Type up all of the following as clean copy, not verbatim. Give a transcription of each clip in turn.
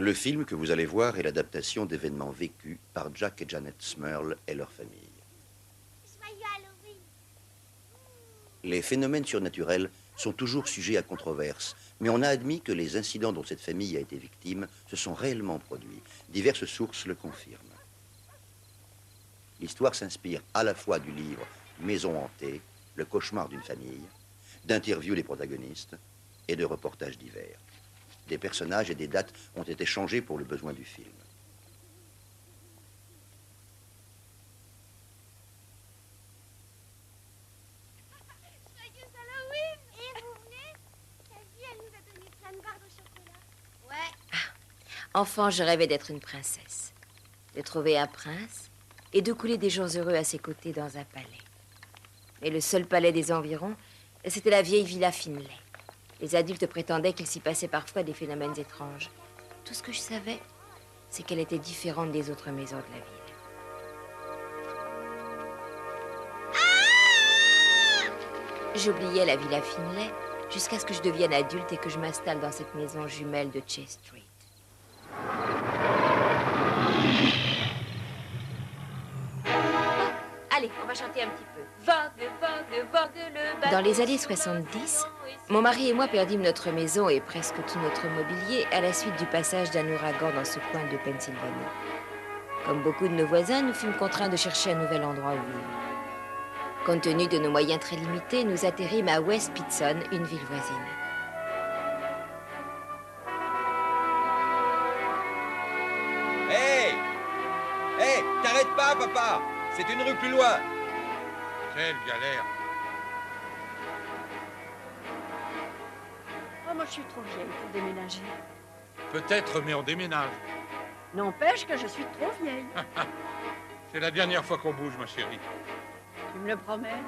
Le film que vous allez voir est l'adaptation d'événements vécus par Jack et Janet Smurl et leur famille. Joyeux Halloween. Les phénomènes surnaturels sont toujours sujets à controverse, mais on a admis que les incidents dont cette famille a été victime se sont réellement produits. Diverses sources le confirment. L'histoire s'inspire à la fois du livre Maison hantée, le cauchemar d'une famille, d'interviews des protagonistes et de reportages divers. Des personnages et des dates ont été changés pour le besoin du film. Joyeux Halloween. Et vous venez? T'as vu, elle nous a donné plein de barres de chocolat. Ouais. Enfant, je rêvais d'être une princesse, de trouver un prince et de couler des jours heureux à ses côtés dans un palais. Mais le seul palais des environs, c'était la vieille villa Finlay. Les adultes prétendaient qu'il s'y passait parfois des phénomènes étranges. Tout ce que je savais, c'est qu'elle était différente des autres maisons de la ville. J'oubliais la villa Finlay jusqu'à ce que je devienne adulte et que je m'installe dans cette maison jumelle de Chase Street. Allez, on va chanter un petit peu. Vogue, vogue, vogue le bateau. Dans les années 70, mon mari et moi perdîmes notre maison et presque tout notre mobilier à la suite du passage d'un ouragan dans ce coin de Pennsylvanie. Comme beaucoup de nos voisins, nous fûmes contraints de chercher un nouvel endroit où vivre. Compte tenu de nos moyens très limités, nous atterrîmes à West Pitson, une ville voisine. Hé! Hé! T'arrêtes pas, papa! C'est une rue plus loin! Quelle galère! Oh, moi, je suis trop vieille pour déménager. Peut-être, mais on déménage. N'empêche que je suis trop vieille. C'est la dernière fois qu'on bouge, ma chérie. Tu me le promets?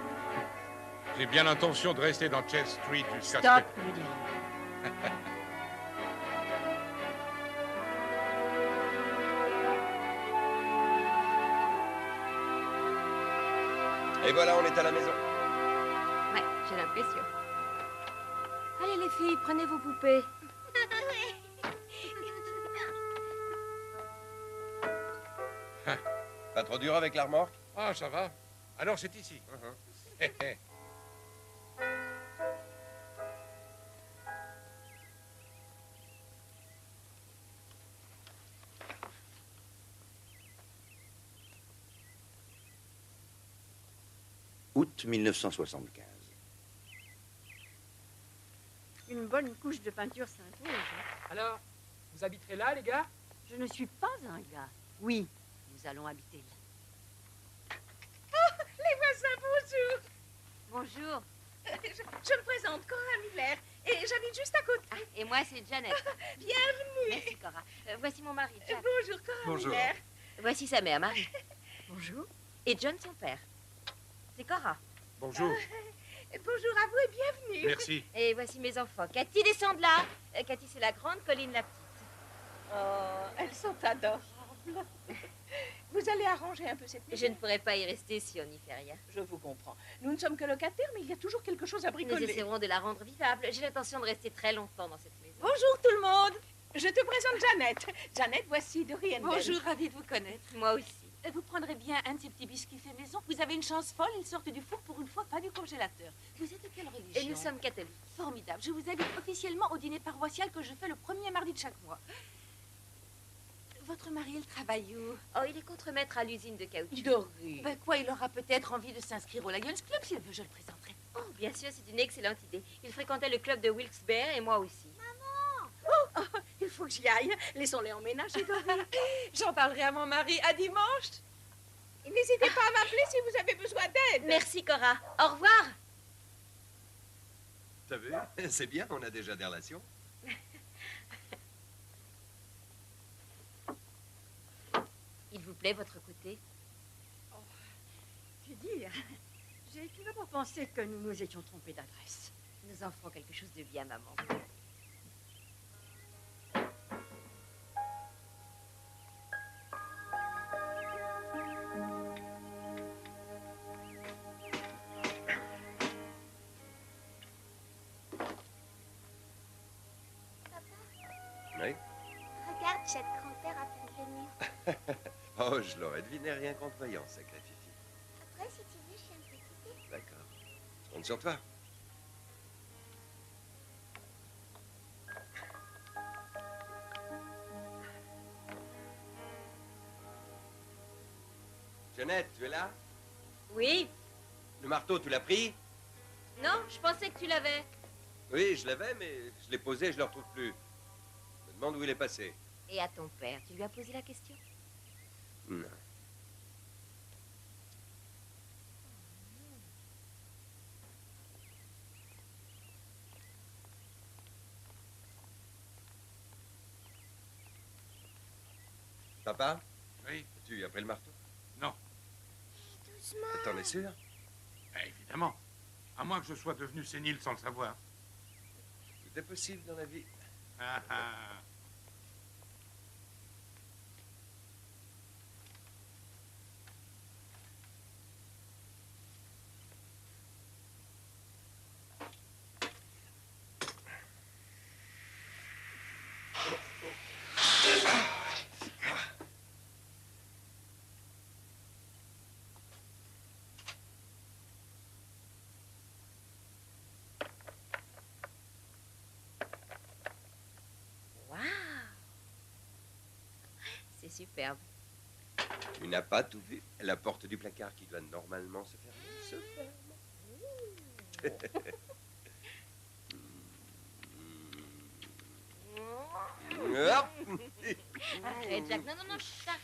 J'ai bien l'intention de rester dans Chase Street jusqu'à Stop, ce me dis. Et voilà, on est à la maison. Ouais, j'ai l'impression. Allez les filles, prenez vos poupées. Pas trop dur avec la remorque? Ah, ça va. Alors, c'est ici. Hé, hé. Août 1975. Une bonne couche de peinture s'impose. Alors, vous habiterez là, les gars? Je ne suis pas un gars. Oui, nous allons habiter là. Les voisins, bonjour. Bonjour. Je me présente, Cora Miller, et j'habite juste à côté. Ah, et moi, c'est Janet. Bienvenue. Merci, Cora. Voici mon mari, Jack. Bonjour, Cora Bonjour. Miller. Voici sa mère, Marie. Bonjour. Et John, son père. C'est Cora. Bonjour. Bonjour à vous et bienvenue. Merci. Et voici mes enfants. Cathy, descend de là. Cathy, c'est la grande, Colline, la petite. Oh, elles sont adorables. Vous allez arranger un peu cette maison. Je ne pourrais pas y rester si on n'y fait rien. Je vous comprends. Nous ne sommes que locataires, mais il y a toujours quelque chose à Nous bricoler. essaierons de la rendre vivable. J'ai l'intention de rester très longtemps dans cette maison. Bonjour tout le monde. Je te présente Jeannette. Jeannette, voici Dorian. Bonjour, ravie de vous connaître. Moi aussi. Vous prendrez bien un de ces petits biscuits faits maison. Vous avez une chance folle, ils sortent du four pour une fois, pas du congélateur. Vous êtes de quelle religion? Et nous sommes catholiques. Formidable. Je vous invite officiellement au dîner paroissial que je fais le premier mardi de chaque mois. Votre mari, il travaille où? Oh, il est contremaître à l'usine de caoutchouc. Dory. Ben quoi, il aura peut-être envie de s'inscrire au Lions Club. S'il veut, je le présenterai. Oh, bien sûr, c'est une excellente idée. Il fréquentait le club de Wilkes-Barre et moi aussi. Oh, il faut que j'y aille. Laissons-les emménager, Dory. J'en parlerai à mon mari. À dimanche. N'hésitez pas à m'appeler si vous avez besoin d'aide. Merci, Cora. Au revoir. T'as vu? C'est bien, on a déjà des relations. Il vous plaît, votre côté? Tu dis, j'ai tout d'abord pensé que nous nous étions trompés d'adresse. Nous en ferons quelque chose de bien, maman. Oui? Regarde, Chat grand-père a peint le mur. Oh, je l'aurais deviné rien qu'en te voyant, sacré Fifi. Après, si tu veux, je fais un petit thé. D'accord. Je compte sur toi. Jeannette, tu es là? Oui. Le marteau, tu l'as pris? Non, je pensais que tu l'avais. Oui, je l'avais, mais je l'ai posé et je le retrouve plus. Je me demande où il est passé. Et à ton père, tu lui as posé la question? Non. Papa? Oui. Tu as pris le marteau? Non. Doucement. T'en es sûr? Évidemment. À moins que je sois devenu sénile sans le savoir. Tout est possible dans la vie. Ah, ah. Waouh! C'est superbe. Tu n'as pas tout vu. La porte du placard qui doit normalement se fermer se ferme. Hop. Arrête, Jack. Non, non, non, Jack.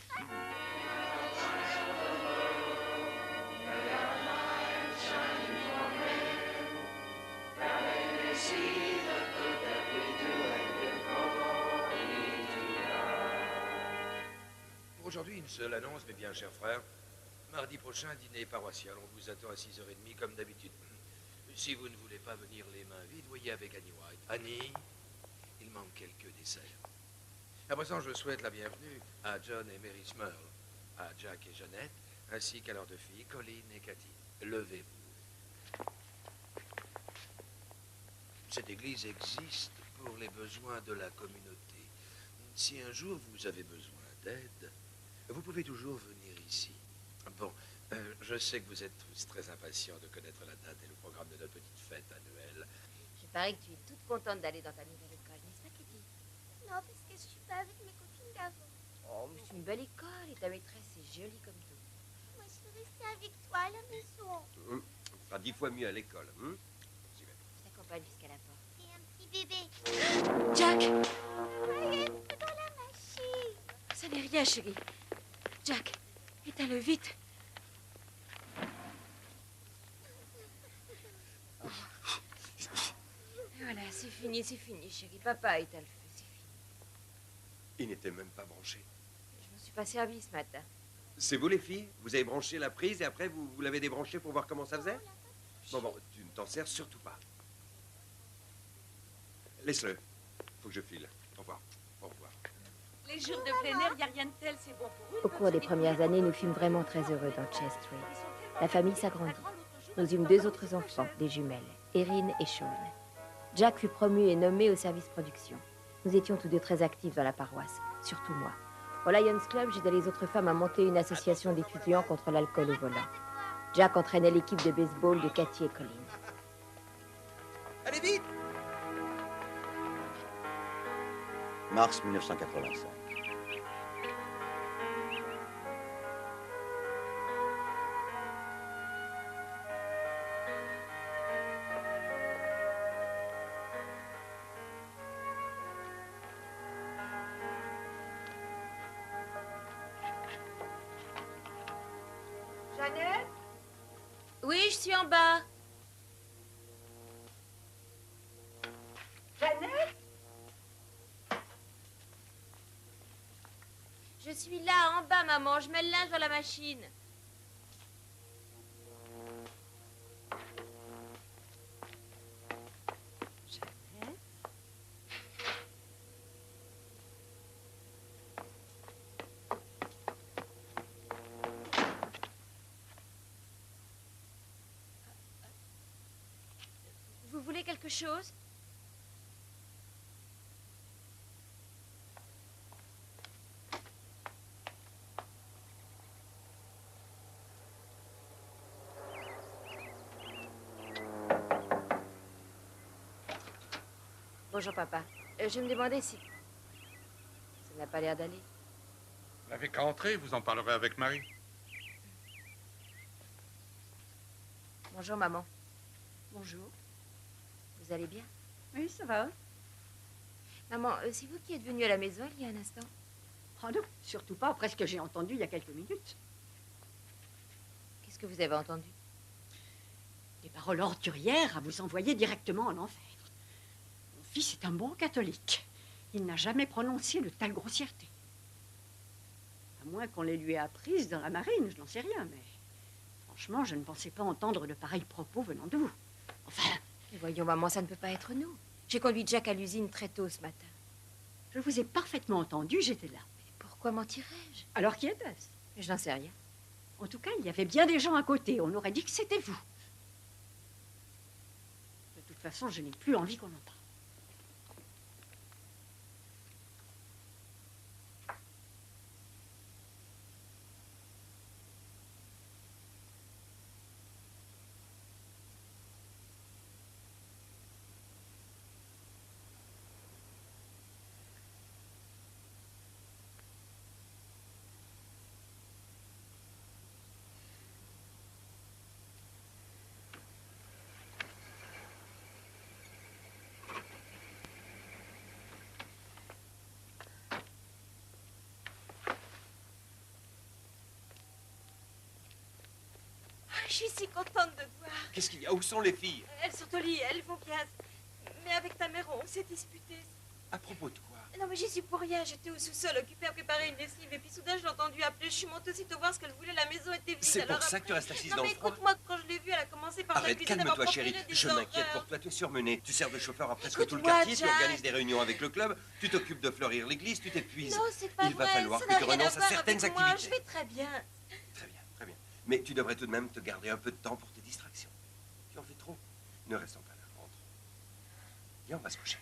Pour aujourd'hui, une seule annonce, mes bien chers frères. Mardi prochain, dîner paroissial. On vous attend à 6h30 comme d'habitude. Si vous ne voulez pas venir les mains vides, voyez avec Annie White. Annie, il manque quelques desserts. À présent, je souhaite la bienvenue à John et Mary Smurl, à Jack et Jeannette, ainsi qu'à leurs deux filles, Colleen et Cathy. Levez-vous. Cette église existe pour les besoins de la communauté. Si un jour vous avez besoin d'aide, vous pouvez toujours venir ici. Bon, je sais que vous êtes tous très impatients de connaître la date et le programme de notre petite fête annuelle. Je parie que tu es toute contente d'aller dans ta nouvelle école, n'est-ce pas, Kitty? Non, parce que je suis pas avec mes copines d'avant. Oh, mais c'est une belle école et ta maîtresse est jolie comme tout. Moi, je veux rester avec toi à la maison. Ce sera 10 fois mieux à l'école. Je t'accompagne jusqu'à la porte. Et un petit bébé. Jack! Voyez, c'est dans la machine. Ça n'est rien, chérie. Jack, éteins-le vite. Voilà, c'est fini, chérie. Papa a éteint le feu, c'est fini. Il n'était même pas branché. Je m'en suis pas servi ce matin. C'est vous les filles? Vous avez branché la prise et après vous l'avez débranché pour voir comment ça faisait? Bon, tu ne t'en sers surtout pas. Laisse-le. Faut que je file. Au revoir. Au revoir. Les jours de plein air, il n'y a rien de tel, c'est bon pour eux. Au cours des premières années, nous fûmes vraiment très heureux dans Chest Street. La famille s'agrandit. Nous eûmes 2 autres enfants, des jumelles, Erin et Sean. Jack fut promu et nommé au service production. Nous étions tous deux très actifs dans la paroisse, surtout moi. Au Lions Club, j'aidais les autres femmes à monter une association d'étudiants contre l'alcool au volant. Jack entraînait l'équipe de baseball de Cathy et Colleen. Allez vite! Mars 1985. Jeannette? Oui, je suis en bas. Jeannette? Je suis là, en bas, maman. Je mets le linge dans la machine. Jeannette? Vous voulez quelque chose? Bonjour, papa. Je me demandais si... Ça n'a pas l'air d'aller. Vous n'avez qu'à entrer, vous en parlerez avec Marie. Bonjour, maman. Bonjour. Vous allez bien? Oui, ça va. Maman, c'est vous qui êtes venue à la maison il y a un instant? Oh non, surtout pas après ce que j'ai entendu il y a quelques minutes. Qu'est-ce que vous avez entendu? Des paroles ordurières à vous envoyer directement en enfer. Mon fils est un bon catholique. Il n'a jamais prononcé de telle grossièreté. À moins qu'on les lui ait apprises dans la marine, je n'en sais rien, mais... Franchement, je ne pensais pas entendre de pareils propos venant de vous. Enfin... Mais voyons, maman, ça ne peut pas être nous. J'ai conduit Jack à l'usine très tôt ce matin. Je vous ai parfaitement entendu, j'étais là. Mais pourquoi mentirais-je? Alors qui était-ce? Je n'en sais rien. En tout cas, il y avait bien des gens à côté. On aurait dit que c'était vous. De toute façon, je n'ai plus envie qu'on en parle. Je suis si contente de te voir. Qu'est-ce qu'il y a? Où sont les filles? Elles sont au lit, elles vont bien. Mais avec ta mère, on s'est disputé. À propos de quoi? Non, mais j'y suis pour rien. J'étais au sous-sol, occupée à préparer une lessive. Et puis soudain, je l'ai entendue appeler. Je suis montée aussitôt voir ce qu'elle voulait. La maison était vide. C'est Alors pour ça après... que tu restes assise non, dans le mais froid? écoute-moi, quand je l'ai vue, elle a commencé par Arrête, m'accuser calme-toi, d'avoir chérie. proféré des Je m'inquiète horreurs. pour toi. Tu es surmenée. Tu sers de chauffeur à presque tout le Écoute-moi, quartier. Tu Jack. organises des réunions avec le club. Tu t'occupes de fleurir l'église. Tu t'épuises. Non, c'est pas Il va vrai. falloir Ça que n'a tu rien renonces à voir certaines avec moi. activités. Je vais très bien. Très bien, très bien. Mais tu devrais tout de même te garder un peu de temps pour tes distractions. Tu en fais trop. Ne restons pas là. Rentre. Viens, on va se coucher.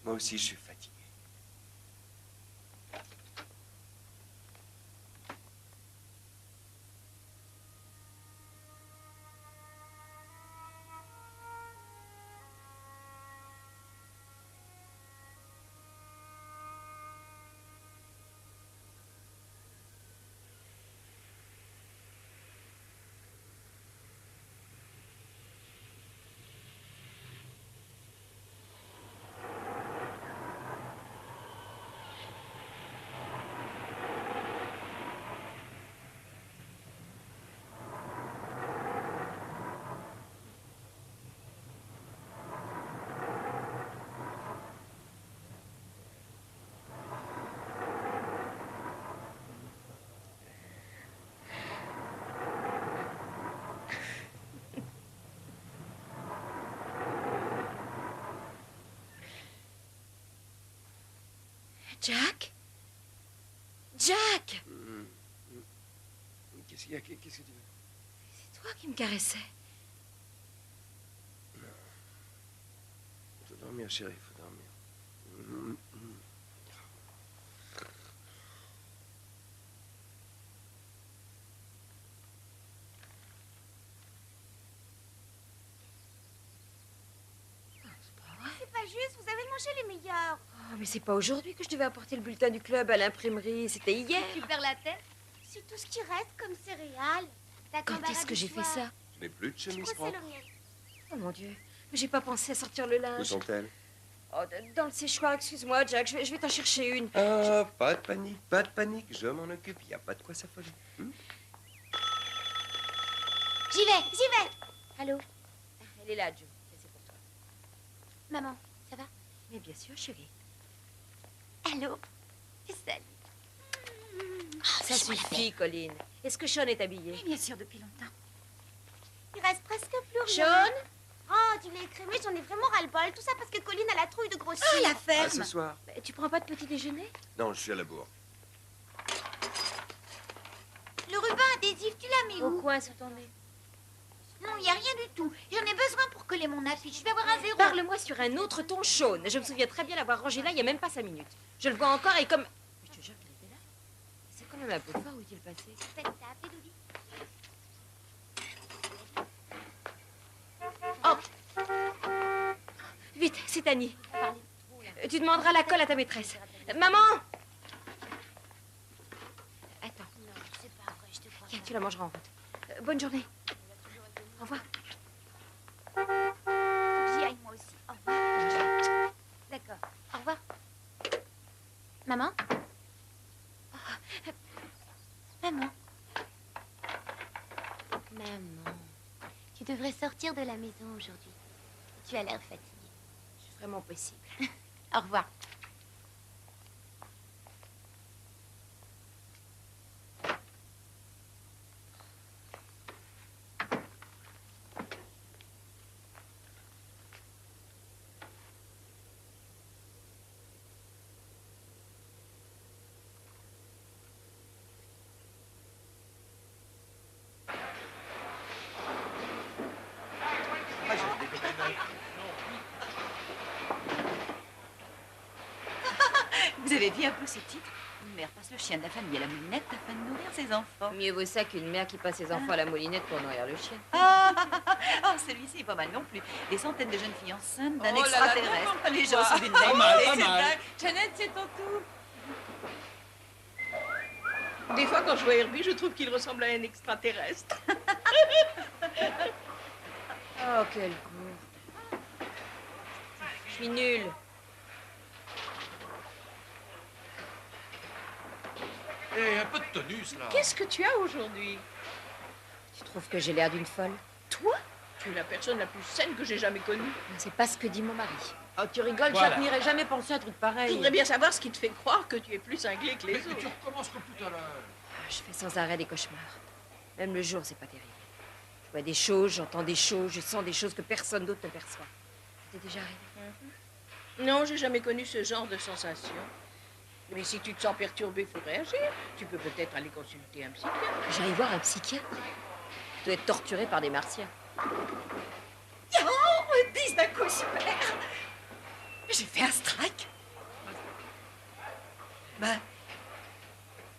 Moi aussi, je suis fatigué. Jack? Jack! Qu'est-ce qu'il y a? Qu'est-ce que tu veux? C'est toi qui me caressais. Faut dormir, chérie, faut dormir. C'est pas juste, vous avez mangé les meilleurs. Oh, mais c'est pas aujourd'hui que je devais apporter le bulletin du club à l'imprimerie. C'était hier. Tu perds la tête? C'est tout ce qui reste comme céréales. Quand est-ce que j'ai fait ça? Je n'ai plus de Je chemise crois que c'est propre. le mien. Oh mon Dieu. Mais j'ai pas pensé à sortir le Où linge. sont-elles? Oh, dans le séchoir, excuse-moi, Jack. Je vais t'en chercher une. Ah, pas de panique, pas de panique. Je m'en occupe. Il n'y a pas de quoi s'affoler. J'y vais. Allô? Elle est là, Joe. C'est pour toi. Maman, ça va? Mais bien sûr, chérie. Allô? Salut. Ça suffit, Colline. Est-ce que Sean est habillé? Oui, bien sûr, depuis longtemps. Il reste presque plus rien. Sean? Oh, du lait écrémé, j'en ai vraiment ras-le-bol. Tout ça parce que Colline a la trouille de grossir. Ah, la À ferme! ce soir. Tu prends pas de petit déjeuner? Non, je suis à la bourre. Le ruban adhésif, tu l'as mis Au où? coin, sous ton nez. Non, il n'y a rien du tout. J'en ai besoin pour coller mon affiche. Je vais avoir un zéro. Parle-moi sur un autre ton, Sean. Je me souviens très bien l'avoir rangé là il n'y a même pas 5 minutes. Je le vois encore et comme... Mais je te jure qu'il était là. C'est quand même un peu fort. Où est-il passé? T'as appelé Dodi? Oh! Vite, c'est Annie. Tu demanderas la colle à ta maîtresse. Maman! Attends. Non, c'est pas vrai, je te crois. Tiens, tu la mangeras en route. Bonne journée. Au revoir. Faut que j'y aille moi aussi. Au revoir. D'accord. Au revoir. Maman? Oh. Maman. Maman. Tu devrais sortir de la maison aujourd'hui. Tu as l'air fatiguée. C'est vraiment possible. Au revoir. Ah, j'ai des copains. Vous avez vu un peu ce titre? Une mère passe le chien de la famille à la moulinette afin de nourrir ses enfants. Mieux vaut ça qu'une mère qui passe ses enfants à la moulinette pour nourrir le chien. Oh, celui-ci est pas mal non plus. Des centaines de jeunes filles enceintes d'un Oh là là, extraterrestre. n'importe Les quoi. gens sont d'une Pas mal, naïveté, pas c'est mal. dingue. Jeannette, c'est ton tour. Des fois, quand je vois Herbie, je trouve qu'il ressemble à un extraterrestre. Oh, quel con. Je suis nulle. Hé, un peu de tonus, là. Qu'est-ce que tu as aujourd'hui? Tu trouves que j'ai l'air d'une folle? Toi? Tu es la personne la plus saine que j'ai jamais connue. C'est pas ce que dit mon mari. Oh, tu rigoles, Voilà. Jacques n'irait jamais penser à un truc Je pareil. voudrais bien savoir ce qui te fait croire que tu es plus cinglé que les Mais autres. tu recommences comme tout à l'heure. Je fais sans arrêt des cauchemars. Même le jour, c'est pas terrible. Je vois des choses, j'entends des choses, je sens des choses que personne d'autre ne perçoit. Ça t'est déjà arrivé? Non, j'ai jamais connu ce genre de sensation. Mais si tu te sens perturbé, faut réagir. Tu peux peut-être aller consulter un psychiatre. J'aille voir un psychiatre. Tu dois être torturé par des martiens. Oh, dis d'un coup, super. J'ai fait un strike. Bah,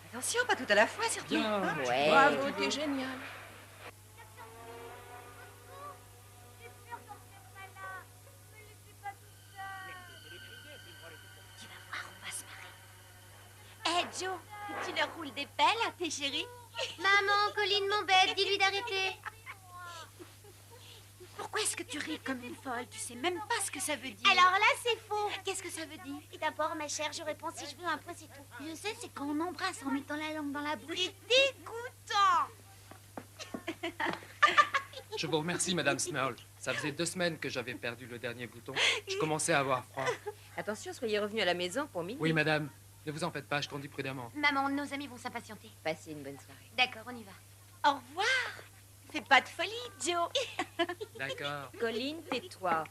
attention, pas tout à la fois, surtout. Hein? Ouais. Bravo, t'es génial. Hé, Joe, tu leur roules des pelles à tes chéris? Maman, Colline m'embête, dis-lui d'arrêter. Pourquoi est-ce que tu ris comme une folle? Tu sais même pas ce que ça veut dire. Alors là, c'est faux. Qu'est-ce que ça veut dire? Et d'abord, ma chère, je réponds si je veux, un point, c'est tout. Je sais, c'est quand on embrasse en mettant la langue dans la bouche. C'est dégoûtant. Je vous remercie, Madame Snow. Ça faisait 2 semaines que j'avais perdu le dernier bouton. Je commençais à avoir froid. Attention, soyez revenus à la maison pour minuit. Oui, madame. Ne vous en faites pas, je conduis prudemment. Maman, nos amis vont s'impatienter. Passez une bonne soirée. D'accord, on y va. Au revoir. Fais pas de folie, Joe. D'accord. Colline, tais-toi.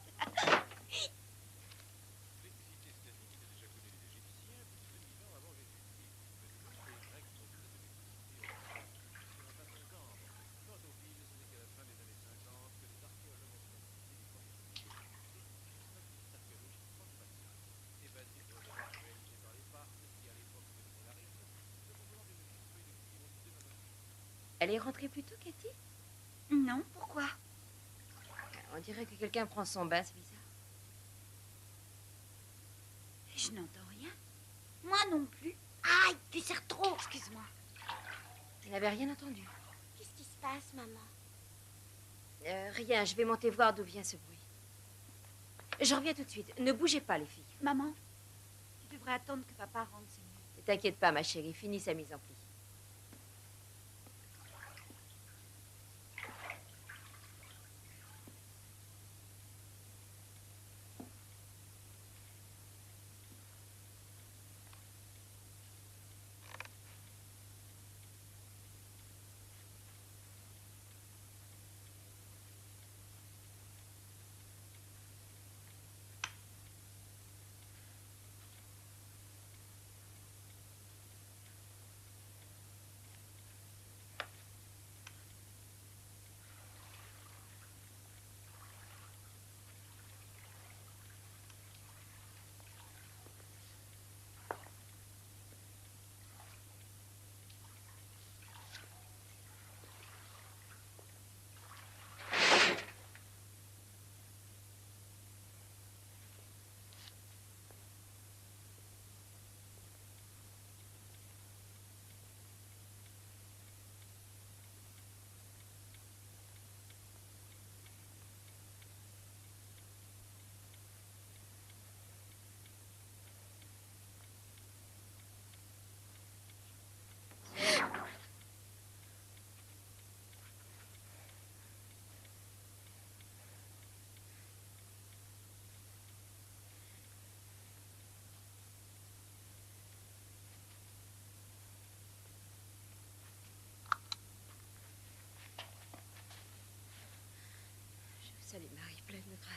Elle est rentrée plus tôt, Cathy? Non, pourquoi? On dirait que quelqu'un prend son bain, c'est bizarre. Je n'entends rien. Moi non plus. Aïe, tu serres trop. Excuse-moi. Elle n'avait rien entendu. Qu'est-ce qui se passe, maman? Rien, je vais monter voir d'où vient ce bruit. Je reviens tout de suite. Ne bougez pas, les filles. Maman, tu devrais attendre que papa rentre, c'est mieux. Ne t'inquiète pas, ma chérie. Finis sa mise en pli.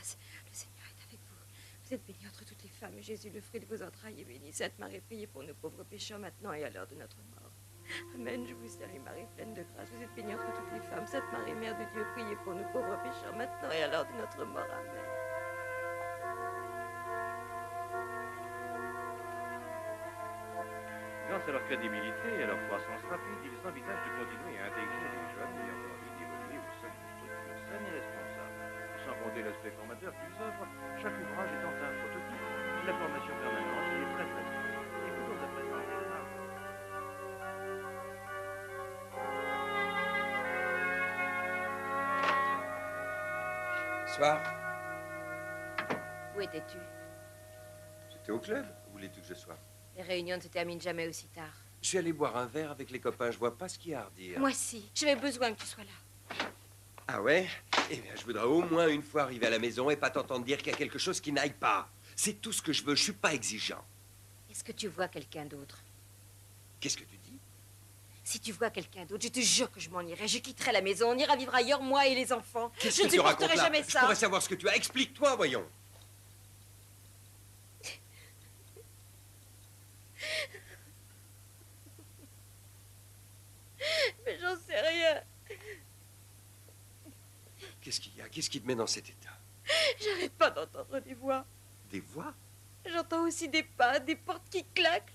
grâce. Le Seigneur est avec vous. Vous êtes bénie entre toutes les femmes, et Jésus, le fruit de vos entrailles, est béni. Sainte Marie, priez pour nos pauvres pécheurs, maintenant et à l'heure de notre mort. Amen. Je vous salue, Marie, pleine de grâce. Vous êtes bénie entre toutes les femmes. Sainte Marie, Mère de Dieu, priez pour nos pauvres pécheurs, maintenant et à l'heure de notre mort. Amen. Grâce à leur crédibilité et à leur croissance rapide, ils envisagent de continuer à intégrer les jeunes ayant envie d'évoluer au sein d'une structure saine et responsable. Sans compter l'aspect formateur qu'ils offrent, chaque ouvrage étant un prototype, la formation permanente y est très présente. Écoutons à présent les remarques. Soir. Où étais-tu? J'étais au club. Où voulais-tu que je sois? Les réunions ne se terminent jamais aussi tard. Je suis allé boire un verre avec les copains. Je vois pas ce qu'il y a à redire. Moi si. J'avais besoin que tu sois là. Ah ouais? Eh bien, je voudrais au moins une fois arriver à la maison et pas t'entendre dire qu'il y a quelque chose qui n'aille pas. C'est tout ce que je veux. Je suis pas exigeant. Est-ce que tu vois quelqu'un d'autre? Qu'est-ce que tu dis? Si tu vois quelqu'un d'autre, je te jure que je m'en irai. Je quitterai la maison. On ira vivre ailleurs, moi et les enfants. Qu'est-ce Je que ne tu racontes supporterai là? jamais Je ça. pourrais savoir ce que tu as. Explique-toi, voyons. Mais j'en sais rien. Qu'est-ce qu'il y a? Qu'est-ce qui te met dans cet état? J'arrête pas d'entendre des voix. Des voix? J'entends aussi des pas, des portes qui claquent.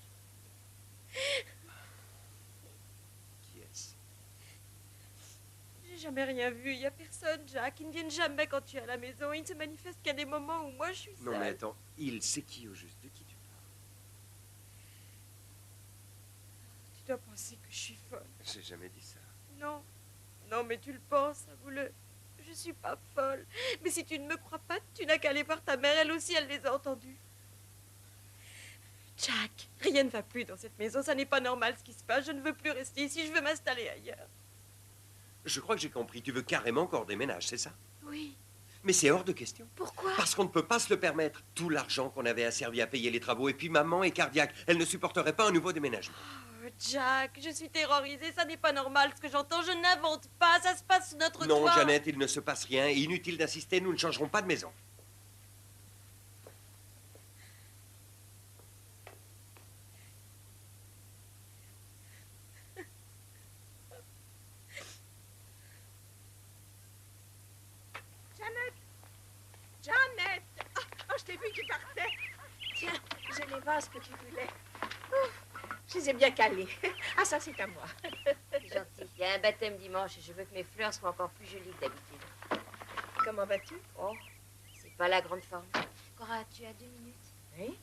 Qui est-ce? J'ai jamais rien vu. Il y a personne, Jack. Ils ne viennent jamais quand tu es à la maison. Ils ne se manifestent qu'à des moments où moi je suis seule. Non, mais attends. Il sait qui au juste? De qui tu parles? Tu dois penser que je suis folle. J'ai jamais dit ça. Non. Non, mais tu le penses, avoue-le. Je suis pas folle. Mais si tu ne me crois pas, tu n'as qu'à aller voir ta mère. Elle aussi, elle les a entendus. Jack, rien ne va plus dans cette maison. Ça n'est pas normal ce qui se passe. Je ne veux plus rester ici. Je veux m'installer ailleurs. Je crois que j'ai compris. Tu veux carrément qu'on redéménage, c'est ça? Oui. Mais c'est hors de question. Pourquoi? Parce qu'on ne peut pas se le permettre. Tout l'argent qu'on avait a servi à payer les travaux. Et puis maman est cardiaque. Elle ne supporterait pas un nouveau déménagement. Oh, Jack, je suis terrorisée. Ça n'est pas normal ce que j'entends. Je n'invente pas. Ça se passe sous notre Non, toit. Jeannette, il ne se passe rien. Inutile d'insister, nous ne changerons pas de maison. Jeannette! Jeannette! Oh, je t'ai vu, tu partais. Tiens, j'ai les vases que tu voulais. Ouf, je les ai bien calés. Ah, ça, c'est à moi. C'est gentil. Il y a un baptême dimanche et je veux que mes fleurs soient encore plus jolies que d'habitude. Comment vas-tu? Oh, c'est pas la grande forme. Cora, tu as 2 minutes? Oui?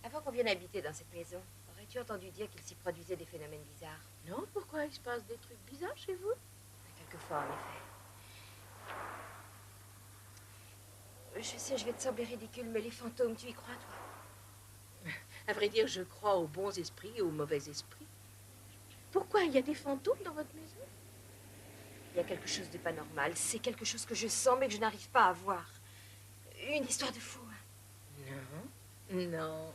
Avant qu'on vienne habiter dans cette maison, aurais-tu entendu dire qu'il s'y produisait des phénomènes bizarres? Non, pourquoi il se passe des trucs bizarres chez vous? Quelquefois, en effet. Je sais, je vais te sembler ridicule, mais les fantômes, tu y crois, toi? À vrai dire, je crois aux bons esprits et aux mauvais esprits. Pourquoi? Il y a des fantômes dans votre maison? Il y a quelque chose de pas normal. C'est quelque chose que je sens, mais que je n'arrive pas à voir. Une histoire de fou. Non, non.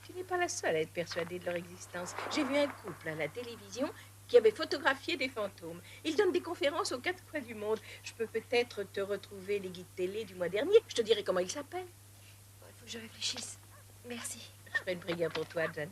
Tu n'es pas la seule à être persuadée de leur existence. J'ai vu un couple à la télévision qui avait photographié des fantômes. Ils donnent des conférences aux 4 coins du monde. Je peux peut-être te retrouver les guides télé du mois dernier. Je te dirai comment ils s'appellent. Il faut que je réfléchisse. Merci. Je ferai une prière pour toi, Janet.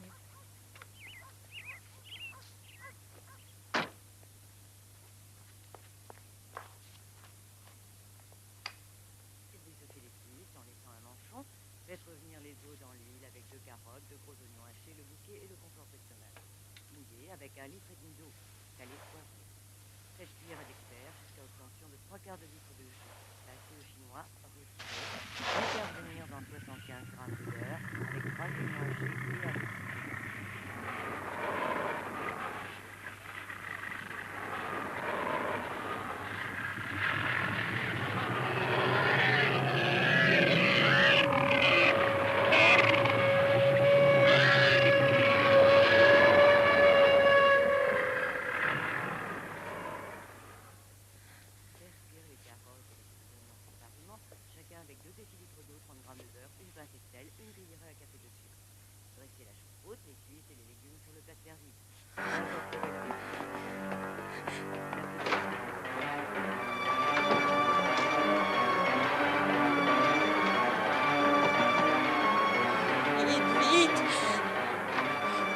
Faites revenir les os dans l'huile avec 2 carottes, 2 gros oignons hachés, le bouquet et le confort de tomate. Mouillez avec 1,5 litre d'eau. Salez poivré. Faites cuire à l'expert jusqu'à obtention de 3/4 de litre de jus. Passez au chinois, retirez. Intervenir dans 75 grammes de beurre avec 3 oignons hachés et à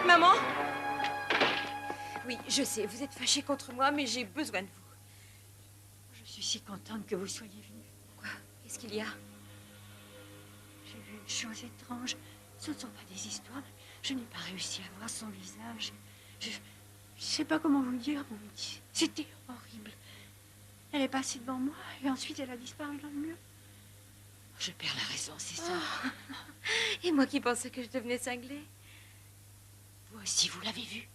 Maman? Oui, je sais, vous êtes fâchée contre moi, mais j'ai besoin de vous. Je suis si contente que vous soyez venue. Quoi? Qu'est-ce qu'il y a? J'ai vu une chose étrange. Ce ne sont pas des histoires. Je n'ai pas réussi à voir son visage. Je ne sais pas comment vous le dire, mon petit. C'était horrible. Elle est passée devant moi et ensuite elle a disparu dans le mur. Je perds la raison, c'est ça. Oh. Et moi qui pensais que je devenais cinglée. Vous aussi, vous l'avez vue?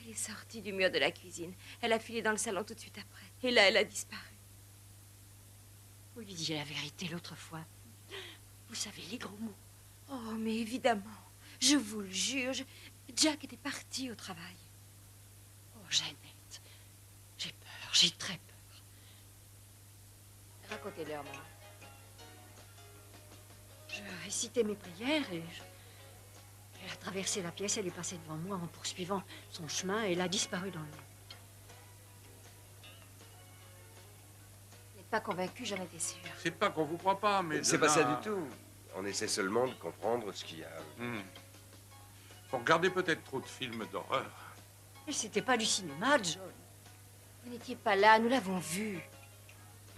Elle est sortie du mur de la cuisine. Elle a filé dans le salon tout de suite après. Et là, elle a disparu. Vous lui disiez la vérité l'autre fois. Vous savez les gros mots. Oh, mais évidemment. Je vous le jure. Jack était parti au travail. Oh, Jeannette. J'ai peur. J'ai très peur. Racontez-leur, maman. Je récitais mes prières et elle a traversé la pièce, elle est passée devant moi en poursuivant son chemin et elle a disparu dans le mur. Vous n'êtes pas convaincu, j'en étais sûre. C'est pas qu'on vous croit pas, mais... C'est pas ça du tout. On essaie seulement de comprendre ce qu'il y a. Vous regardez peut-être trop de films d'horreur. Et c'était pas du cinéma, John. Vous n'étiez pas là, nous l'avons vu.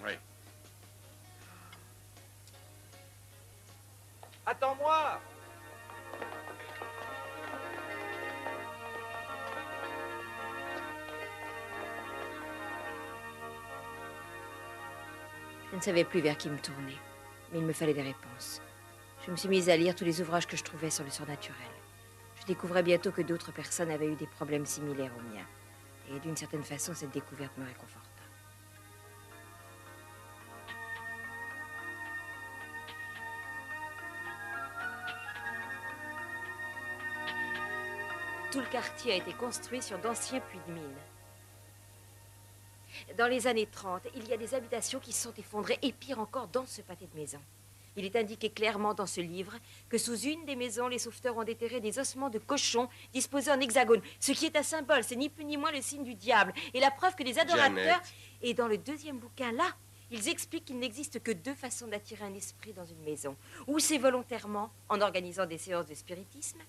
Oui. Attends-moi! Je ne savais plus vers qui me tourner, mais il me fallait des réponses. Je me suis mise à lire tous les ouvrages que je trouvais sur le surnaturel. Je découvrais bientôt que d'autres personnes avaient eu des problèmes similaires aux miens. Et d'une certaine façon, cette découverte me réconforta. Tout le quartier a été construit sur d'anciens puits de mine. Dans les années 30, il y a des habitations qui se sont effondrées, et pire encore, dans ce pâté de maisons. Il est indiqué clairement dans ce livre que sous une des maisons, les sauveteurs ont déterré des ossements de cochons disposés en hexagone, ce qui est un symbole, c'est ni plus ni moins le signe du diable, et la preuve que les adorateurs... Jeannette. Et dans le deuxième bouquin, là, ils expliquent qu'il n'existe que deux façons d'attirer un esprit dans une maison. Ou c'est volontairement, en organisant des séances de spiritisme,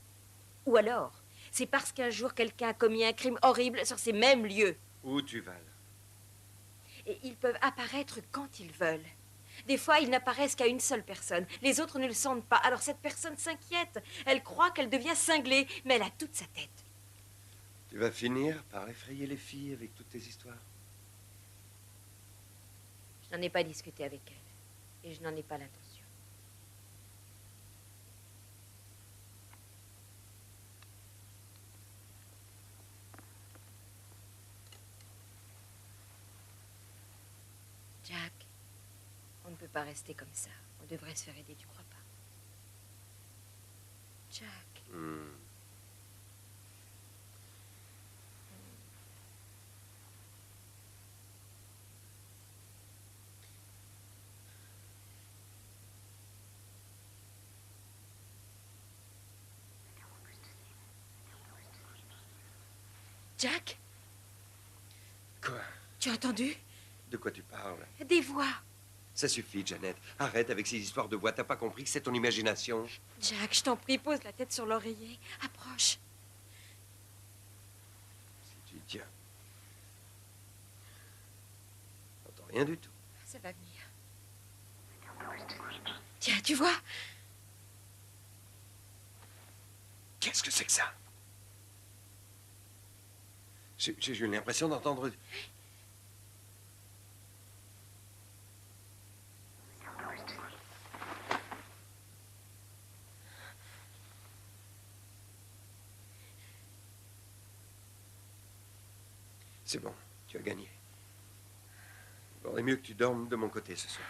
ou alors, c'est parce qu'un jour, quelqu'un a commis un crime horrible sur ces mêmes lieux. Où tu vas, là? Et ils peuvent apparaître quand ils veulent. Des fois, ils n'apparaissent qu'à une seule personne. Les autres ne le sentent pas. Alors cette personne s'inquiète. Elle croit qu'elle devient cinglée, mais elle a toute sa tête. Tu vas finir par effrayer les filles avec toutes tes histoires. Je n'en ai pas discuté avec elle. Et je n'en ai pas l'intention. Jack, on ne peut pas rester comme ça. On devrait se faire aider, tu crois pas? Jack. Jack? Quoi? Tu as entendu? De quoi tu parles? Des voix. Ça suffit, Jeannette. Arrête avec ces histoires de voix. T'as pas compris que c'est ton imagination? Jack, je t'en prie, pose la tête sur l'oreiller. Approche. Si tu y tiens. J'entends rien du tout. Ça va venir. Tiens, tu vois? Qu'est-ce que c'est que ça? J'ai eu l'impression d'entendre... C'est bon, tu as gagné. Il vaudrait mieux que tu dormes de mon côté ce soir.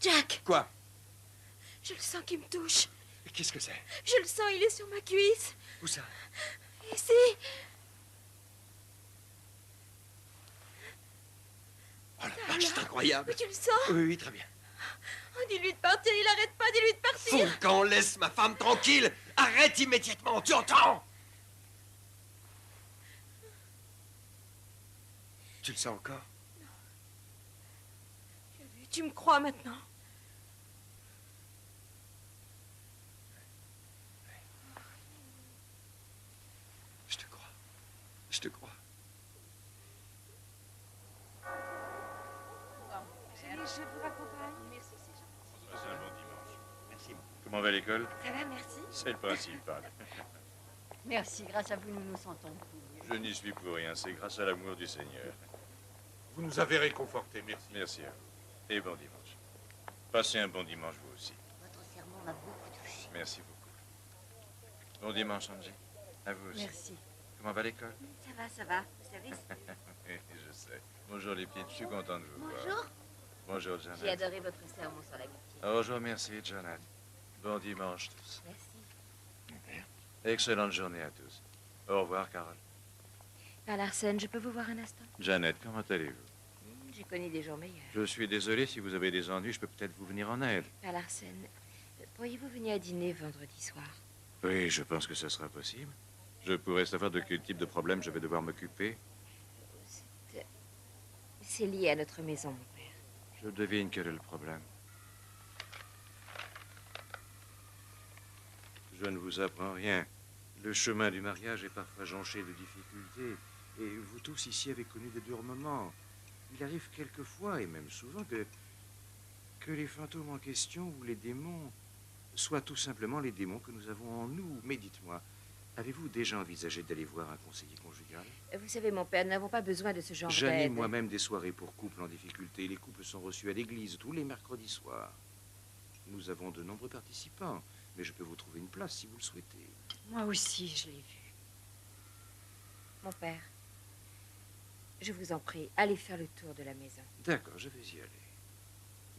Jack! Quoi? Je le sens qui me touche. Qu'est-ce que c'est? Je le sens, il est sur ma cuisse. Où ça? Ici. Oh la vache, c'est incroyable. Mais tu le sens? Oui, très bien. Oh, dis-lui de partir, il arrête pas, dis-lui de partir. Foulcan, laisse ma femme tranquille. Arrête immédiatement, tu entends? Tu le sens encore? Tu me crois maintenant? Je te crois. Je te crois. Je vous raccompagne. Merci, c'est gentil. Passez un bon dimanche. Merci. Comment va l'école? Ça va, merci. C'est le principal. Merci, grâce à vous, nous nous sentons plus. Je n'y suis pour rien, c'est grâce à l'amour du Seigneur. Vous nous avez réconfortés, merci. Merci à vous. Et bon dimanche. Passez un bon dimanche, vous aussi. Votre sermon m'a beaucoup touché. Merci beaucoup. Bon dimanche, Angie. À vous aussi. Merci. Comment va l'école? Ça va, vous savez. Je sais. Bonjour les petites, je suis content de vous voir. Bonjour. Bonjour, Janet. J'ai adoré votre sermon sur l'amitié. Oh, je vous remercie, Janet. Bon dimanche tous. Merci. Excellente journée à tous. Au revoir, Carole. Père Larsen, je peux vous voir un instant? Janet, comment allez-vous? J'ai connu des jours meilleurs. Je suis désolé, si vous avez des ennuis, je peux peut-être vous venir en aide. Père Larsen, pourriez-vous venir à dîner vendredi soir? Oui, je pense que ce sera possible. Je pourrais savoir de quel type de problème je vais devoir m'occuper. C'est lié à notre maison, mon père. Je devine quel est le problème. Je ne vous apprends rien. Le chemin du mariage est parfois jonché de difficultés. Et vous tous ici avez connu des durs moments. Il arrive quelquefois, et même souvent, que les fantômes en question ou les démons soient tout simplement les démons que nous avons en nous. Mais dites-moi, avez-vous déjà envisagé d'aller voir un conseiller conjugal? Vous savez, mon père, nous n'avons pas besoin de ce genre d'aide. J'anime moi-même des soirées pour couples en difficulté. Les couples sont reçus à l'église tous les mercredis soirs. Nous avons de nombreux participants, mais je peux vous trouver une place si vous le souhaitez. Moi aussi, je l'ai vu. Mon père, je vous en prie, allez faire le tour de la maison. D'accord, je vais y aller.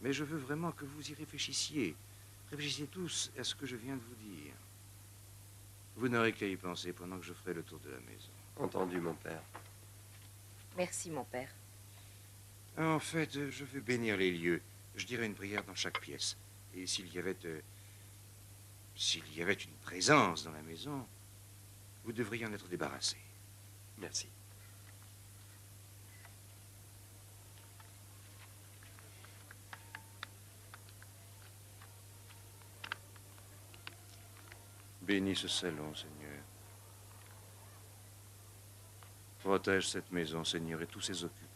Mais je veux vraiment que vous y réfléchissiez. Réfléchissez tous à ce que je viens de vous dire. Vous n'aurez qu'à y penser pendant que je ferai le tour de la maison. Entendu, mon père. Merci, mon père. En fait, je vais bénir les lieux. Je dirai une prière dans chaque pièce. Et s'il y avait une présence dans la maison, vous devriez en être débarrassé. Merci. Bénis ce salon, Seigneur. Protège cette maison, Seigneur, et tous ses occupants.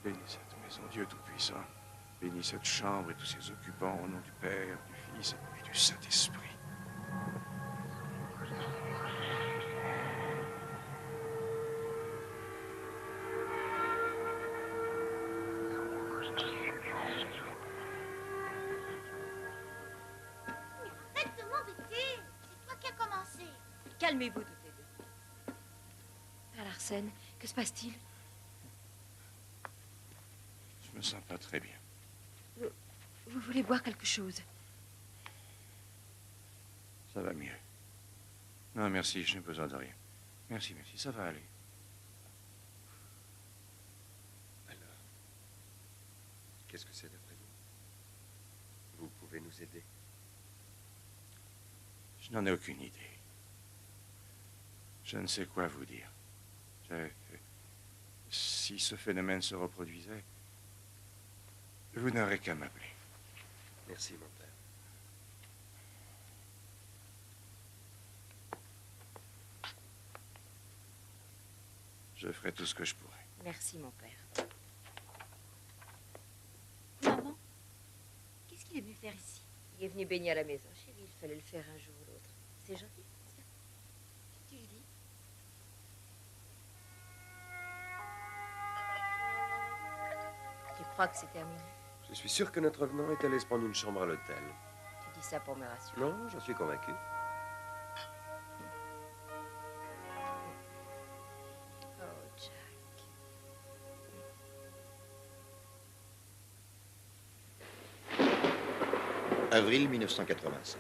Bénis cette maison, Dieu Tout-Puissant. Bénis cette chambre et tous ses occupants au nom du Père, du Fils et du Saint-Esprit. Arrête de m'embêter. C'est toi qui as commencé. Calmez-vous toutes les deux. Père Larsen, que se passe-t-il? Je me sens pas très bien. Vous voulez boire quelque chose? Ça va mieux. Non, merci, je n'ai besoin de rien. Merci, merci, ça va aller. Alors, qu'est-ce que c'est d'après vous? Vous pouvez nous aider? Je n'en ai aucune idée. Je ne sais quoi vous dire. Si ce phénomène se reproduisait, vous n'aurez qu'à m'appeler. Merci, mon père. Je ferai tout ce que je pourrai. Merci, mon père. Maman, qu'est-ce qu'il est venu faire ici? Il est venu baigner à la maison, chérie. Il fallait le faire un jour ou l'autre. C'est gentil. Tiens. Tu lui dis? Tu crois que c'est terminé? Je suis sûr que notre venant est allé se prendre une chambre à l'hôtel. Tu dis ça pour me rassurer. Non, j'en suis convaincu. Oh, Jack. Avril 1985.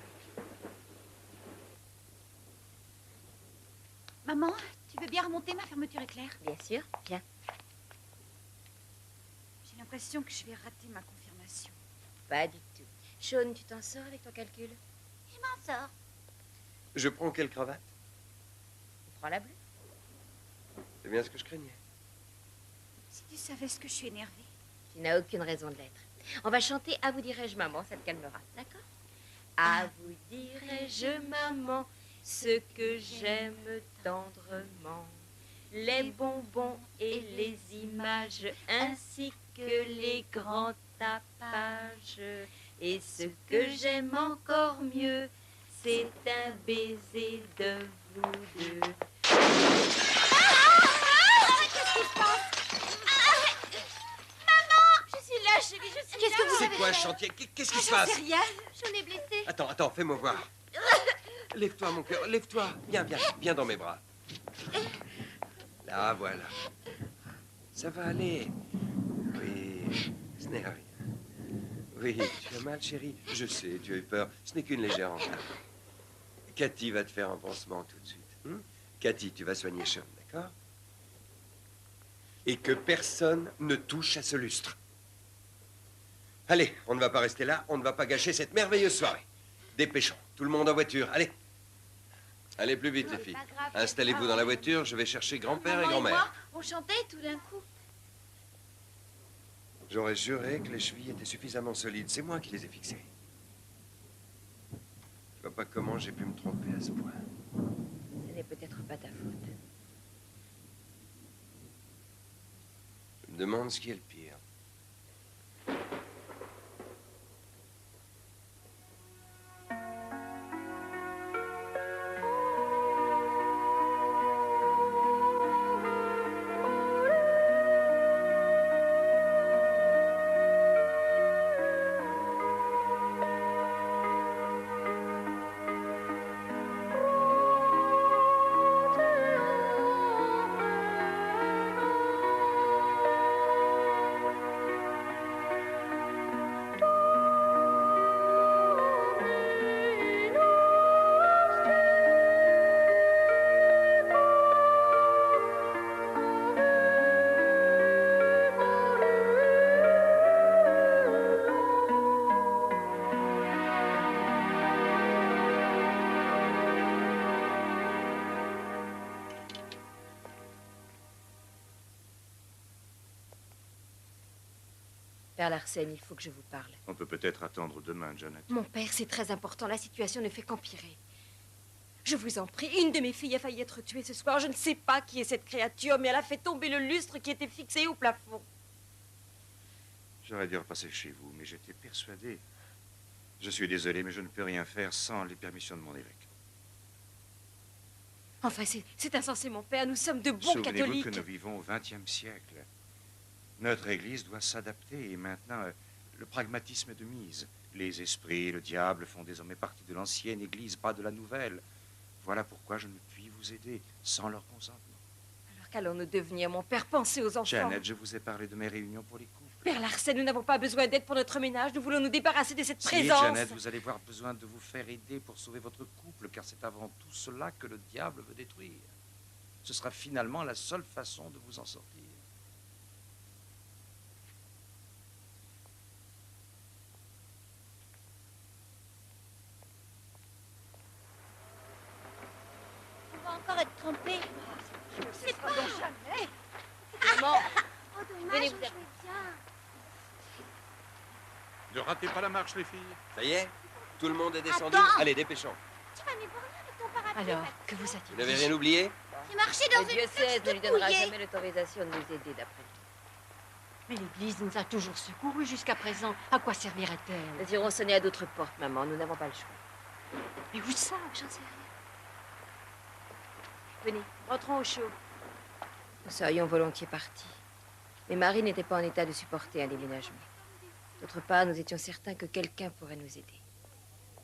Maman, tu veux bien remonter ma fermeture éclair? Bien sûr, viens. J'ai l'impression que je vais rater ma confirmation. Pas du tout. Sean, tu t'en sors avec ton calcul? Je m'en sors. Je prends quelle cravate? Prends la bleue. C'est bien ce que je craignais. Si tu savais ce que je suis énervée. Tu n'as aucune raison de l'être. On va chanter À vous dirai-je maman, ça te calmera, d'accord? À vous dirai-je maman, ce que j'aime tendrement, les bonbons et les images, ainsi que les grands tapages. Et ce que j'aime encore mieux, c'est un baiser de vous deux. Qu'est-ce qui se passe? Maman! Je suis là, chérie, je suis là. Qu'est-ce que vous avez fait? C'est quoi ce chantier? Qu'est-ce qui se J'en passe? sais rien. J'en ai blessé. Attends, fais-moi voir. Lève-toi, mon cœur, lève-toi. Viens dans mes bras. Là, voilà. Ça va aller. Oui, ce n'est rien. Oui, tu as mal, chérie. Je sais, tu as eu peur. Ce n'est qu'une légère entaille. Cathy va te faire un pansement tout de suite. Cathy, tu vas soigner Sean, d'accord? Et que personne ne touche à ce lustre. Allez, on ne va pas rester là. On ne va pas gâcher cette merveilleuse soirée. Dépêchons. Tout le monde en voiture. Allez. Allez plus vite, les filles. Installez-vous dans la voiture. Je vais chercher grand-père et grand-mère. On chantait tout d'un coup. J'aurais juré que les chevilles étaient suffisamment solides. C'est moi qui les ai fixées. Je vois pas comment j'ai pu me tromper à ce point. Ce n'est peut-être pas ta faute. Je me demande ce qui est le pire. Père Larsen, il faut que je vous parle. On peut peut-être attendre demain, Janet. Mon père, c'est très important. La situation ne fait qu'empirer. Je vous en prie, une de mes filles a failli être tuée ce soir. Je ne sais pas qui est cette créature, mais elle a fait tomber le lustre qui était fixé au plafond. J'aurais dû repasser chez vous, mais j'étais persuadé. Je suis désolé, mais je ne peux rien faire sans les permissions de mon évêque. Enfin, c'est insensé, mon père. Nous sommes de bons catholiques. Souvenez-vous que nous vivons au XXe siècle. Notre Église doit s'adapter et maintenant, le pragmatisme est de mise. Les esprits et le diable font désormais partie de l'ancienne Église, pas de la nouvelle. Voilà pourquoi je ne puis vous aider sans leur consentement. Alors qu'allons-nous devenir, mon père? Pensez aux enfants. Janet, je vous ai parlé de mes réunions pour les couples. Père Larsen, nous n'avons pas besoin d'aide pour notre ménage. Nous voulons nous débarrasser de cette Si, présence. Janet, vous allez avoir besoin de vous faire aider pour sauver votre couple, car c'est avant tout cela que le diable veut détruire. Ce sera finalement la seule façon de vous en sortir. Encore être trompée. C'est pas jamais. Maman, Oh, dommage, venez on vous jouait bien. Ne ratez pas la marche, les filles. Ça y est? Tout le monde est descendu? Attends. Allez, dépêchons. Tu vas m'éborgner avec ton parapluie. alors, que vous a-t-il Vous n'avez dit? rien oublié? J'ai marché dans Le une diocèse source ne lui donnera mouillée. jamais l'autorisation de nous aider d'après lui. Mais l'Église nous a toujours secourus jusqu'à présent. À quoi servirait-elle? Nous irons sonner à d'autres portes, maman. Nous n'avons pas le choix. Mais où ça? J'en sais rien. Venez, rentrons au chaud. Nous serions volontiers partis. Mais Marie n'était pas en état de supporter un déménagement. D'autre part, nous étions certains que quelqu'un pourrait nous aider.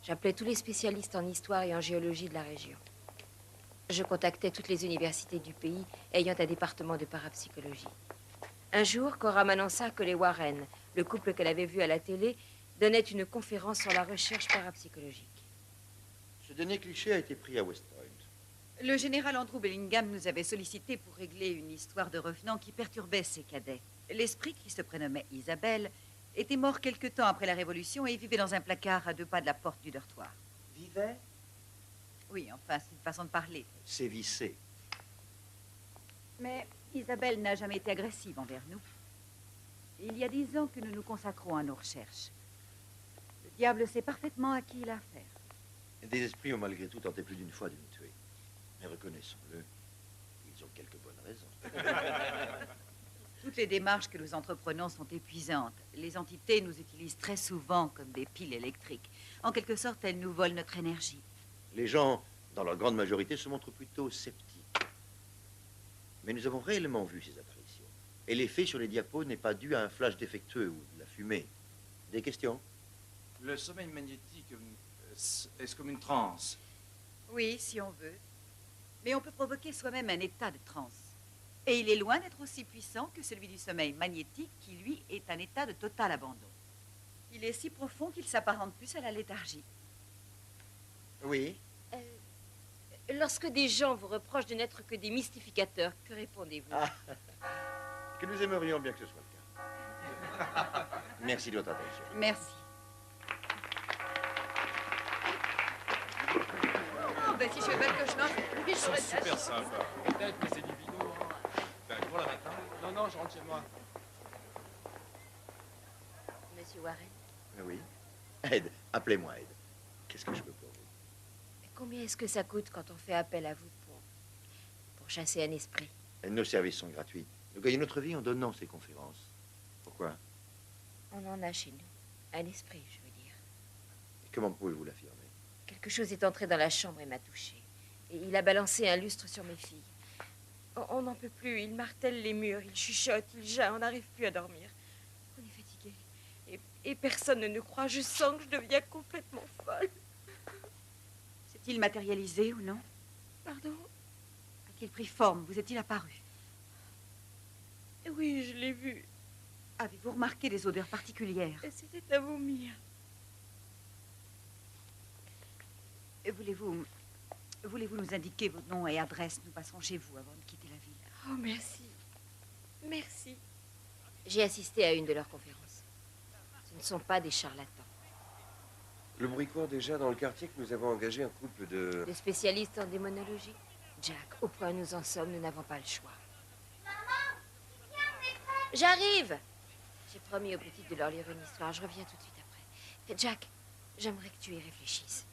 J'appelais tous les spécialistes en histoire et en géologie de la région. Je contactais toutes les universités du pays ayant un département de parapsychologie. Un jour, Cora m'annonça que les Warren, le couple qu'elle avait vu à la télé, donnaient une conférence sur la recherche parapsychologique. Ce dernier cliché a été pris à West Point. Le général Andrew Bellingham nous avait sollicité pour régler une histoire de revenant qui perturbait ses cadets. L'esprit, qui se prénommait Isabelle, était mort quelque temps après la Révolution et vivait dans un placard à 2 pas de la porte du dortoir. Vivait? Oui, enfin, c'est une façon de parler. C'est vissé. Mais Isabelle n'a jamais été agressive envers nous. Il y a 10 ans que nous nous consacrons à nos recherches. Le diable sait parfaitement à qui il a affaire. Des esprits ont malgré tout tenté plus d'une fois de nous tuer. Mais reconnaissons-le, ils ont quelques bonnes raisons. Toutes les démarches que nous entreprenons sont épuisantes. Les entités nous utilisent très souvent comme des piles électriques. En quelque sorte, elles nous volent notre énergie. Les gens, dans leur grande majorité, se montrent plutôt sceptiques. Mais nous avons réellement vu ces apparitions. Et l'effet sur les diapos n'est pas dû à un flash défectueux ou de la fumée. Des questions? Le sommeil magnétique, est-ce comme une transe? Oui, si on veut. Mais on peut provoquer soi-même un état de transe. Et il est loin d'être aussi puissant que celui du sommeil magnétique, qui, lui, est un état de total abandon. Il est si profond qu'il s'apparente plus à la léthargie. Oui. Lorsque des gens vous reprochent de n'être que des mystificateurs, que répondez-vous? Que nous aimerions bien que ce soit le cas. Merci de votre attention. Merci. Oh, ben si je fais pas le cauchemar, Ils sont super sympas. Peut-être, mais c'est du bidon. Ben, pour la maintenant. Non, non, je rentre chez moi. Monsieur Warren, Oui. Ed, appelez-moi Ed. Qu'est-ce que je peux pour vous? combien est-ce que ça coûte quand on fait appel à vous pour chasser un esprit? Nos services sont gratuits. Nous gagnons notre vie en donnant ces conférences. Pourquoi? On en a chez nous. Un esprit, je veux dire. Comment pouvez-vous l'affirmer? Quelque chose est entré dans la chambre et m'a touchée. Et il a balancé un lustre sur mes filles. On n'en peut plus. Il martèle les murs, il chuchote, il jaille. On n'arrive plus à dormir. On est fatigué. Et personne ne nous croit. Je sens que je deviens complètement folle. s'est-il matérialisé ou non? Pardon? A-t-il pris forme? Vous est-il apparu? Oui, je l'ai vu. Avez-vous remarqué des odeurs particulières? C'était à vomir. Voulez-vous nous indiquer vos noms et adresses? Nous passerons chez vous avant de quitter la ville. Oh, merci. Merci. J'ai assisté à une de leurs conférences. Ce ne sont pas des charlatans. Le bruit court déjà dans le quartier que nous avons engagé un couple de... Des spécialistes en démonologie. Jack, au point où nous en sommes, nous n'avons pas le choix. Maman, j'arrive. J'ai promis aux petites de leur lire une histoire. Je reviens tout de suite après. Jack, j'aimerais que tu y réfléchisses.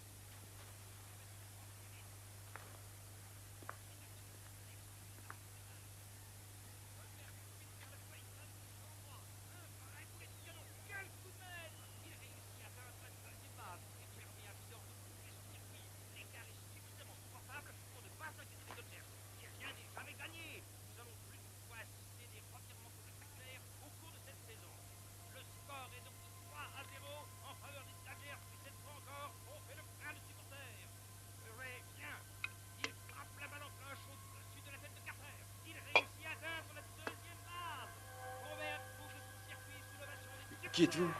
Qui êtes-vous?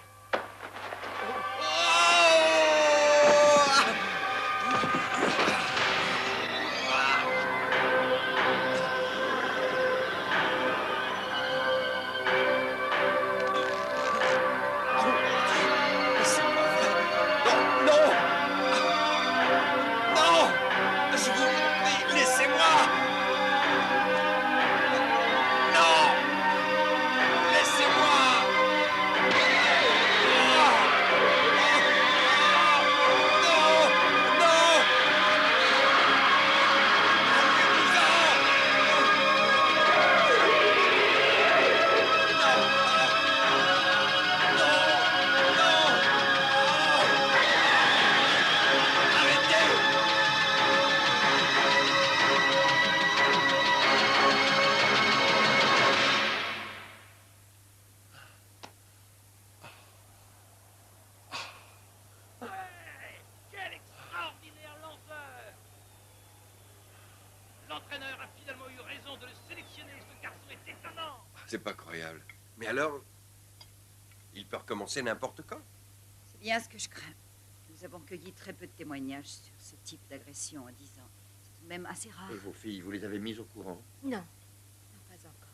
l'entraîneur a finalement eu raison de le sélectionner. Ce garçon est étonnant. C'est pas croyable. Mais alors, il peut recommencer n'importe quand. C'est bien ce que je crains. Nous avons cueilli très peu de témoignages sur ce type d'agression en 10 ans. C'est tout de même assez rare. Et vos filles, vous les avez mises au courant? Non, non, pas encore.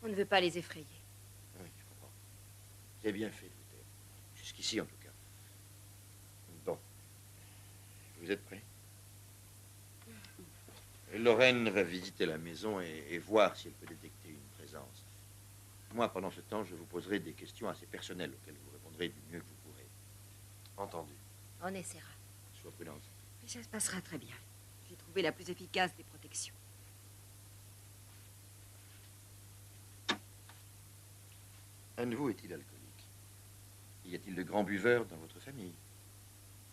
On ne veut pas les effrayer. Oui, je comprends. Vous avez bien fait de vous taire. Jusqu'ici, en tout cas. Bon. Vous êtes prêts? Lorraine va visiter la maison et voir si elle peut détecter une présence. Moi, pendant ce temps, je vous poserai des questions assez personnelles auxquelles vous répondrez du mieux que vous pourrez. Entendu. On essaiera. Sois prudente. Mais ça se passera très bien. J'ai trouvé la plus efficace des protections. Un de vous est-il alcoolique? Y a-t-il de grands buveurs dans votre famille?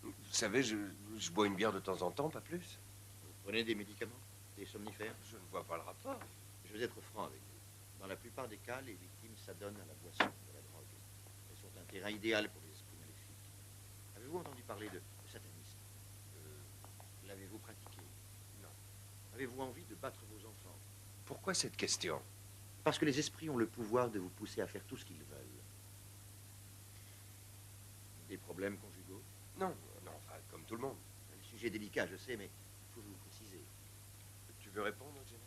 Vous savez, je bois une bière de temps en temps, pas plus. Vous prenez des médicaments? Des somnifères? Je ne vois pas le rapport. Je vais être franc avec vous. Dans la plupart des cas, les victimes s'adonnent à la boisson, de la drogue. Elles sont un terrain idéal pour les esprits maléfiques. Avez-vous entendu parler de satanisme? L'avez-vous pratiqué? Non. Avez-vous envie de battre vos enfants? Pourquoi cette question? Parce que les esprits ont le pouvoir de vous pousser à faire tout ce qu'ils veulent. Des problèmes conjugaux? Non, non, enfin, comme tout le monde. Un sujet délicat, je sais, mais il faut vous préciser. Tu veux répondre, Jenny?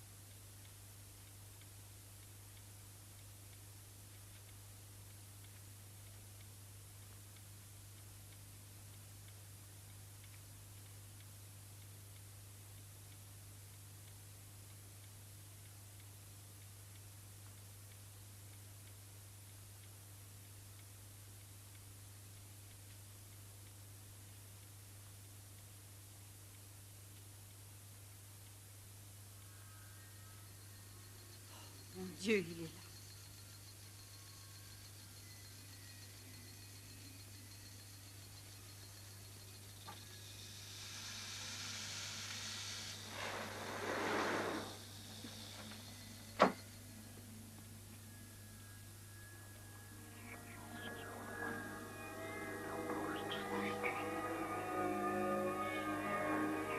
Mon Dieu, il est là.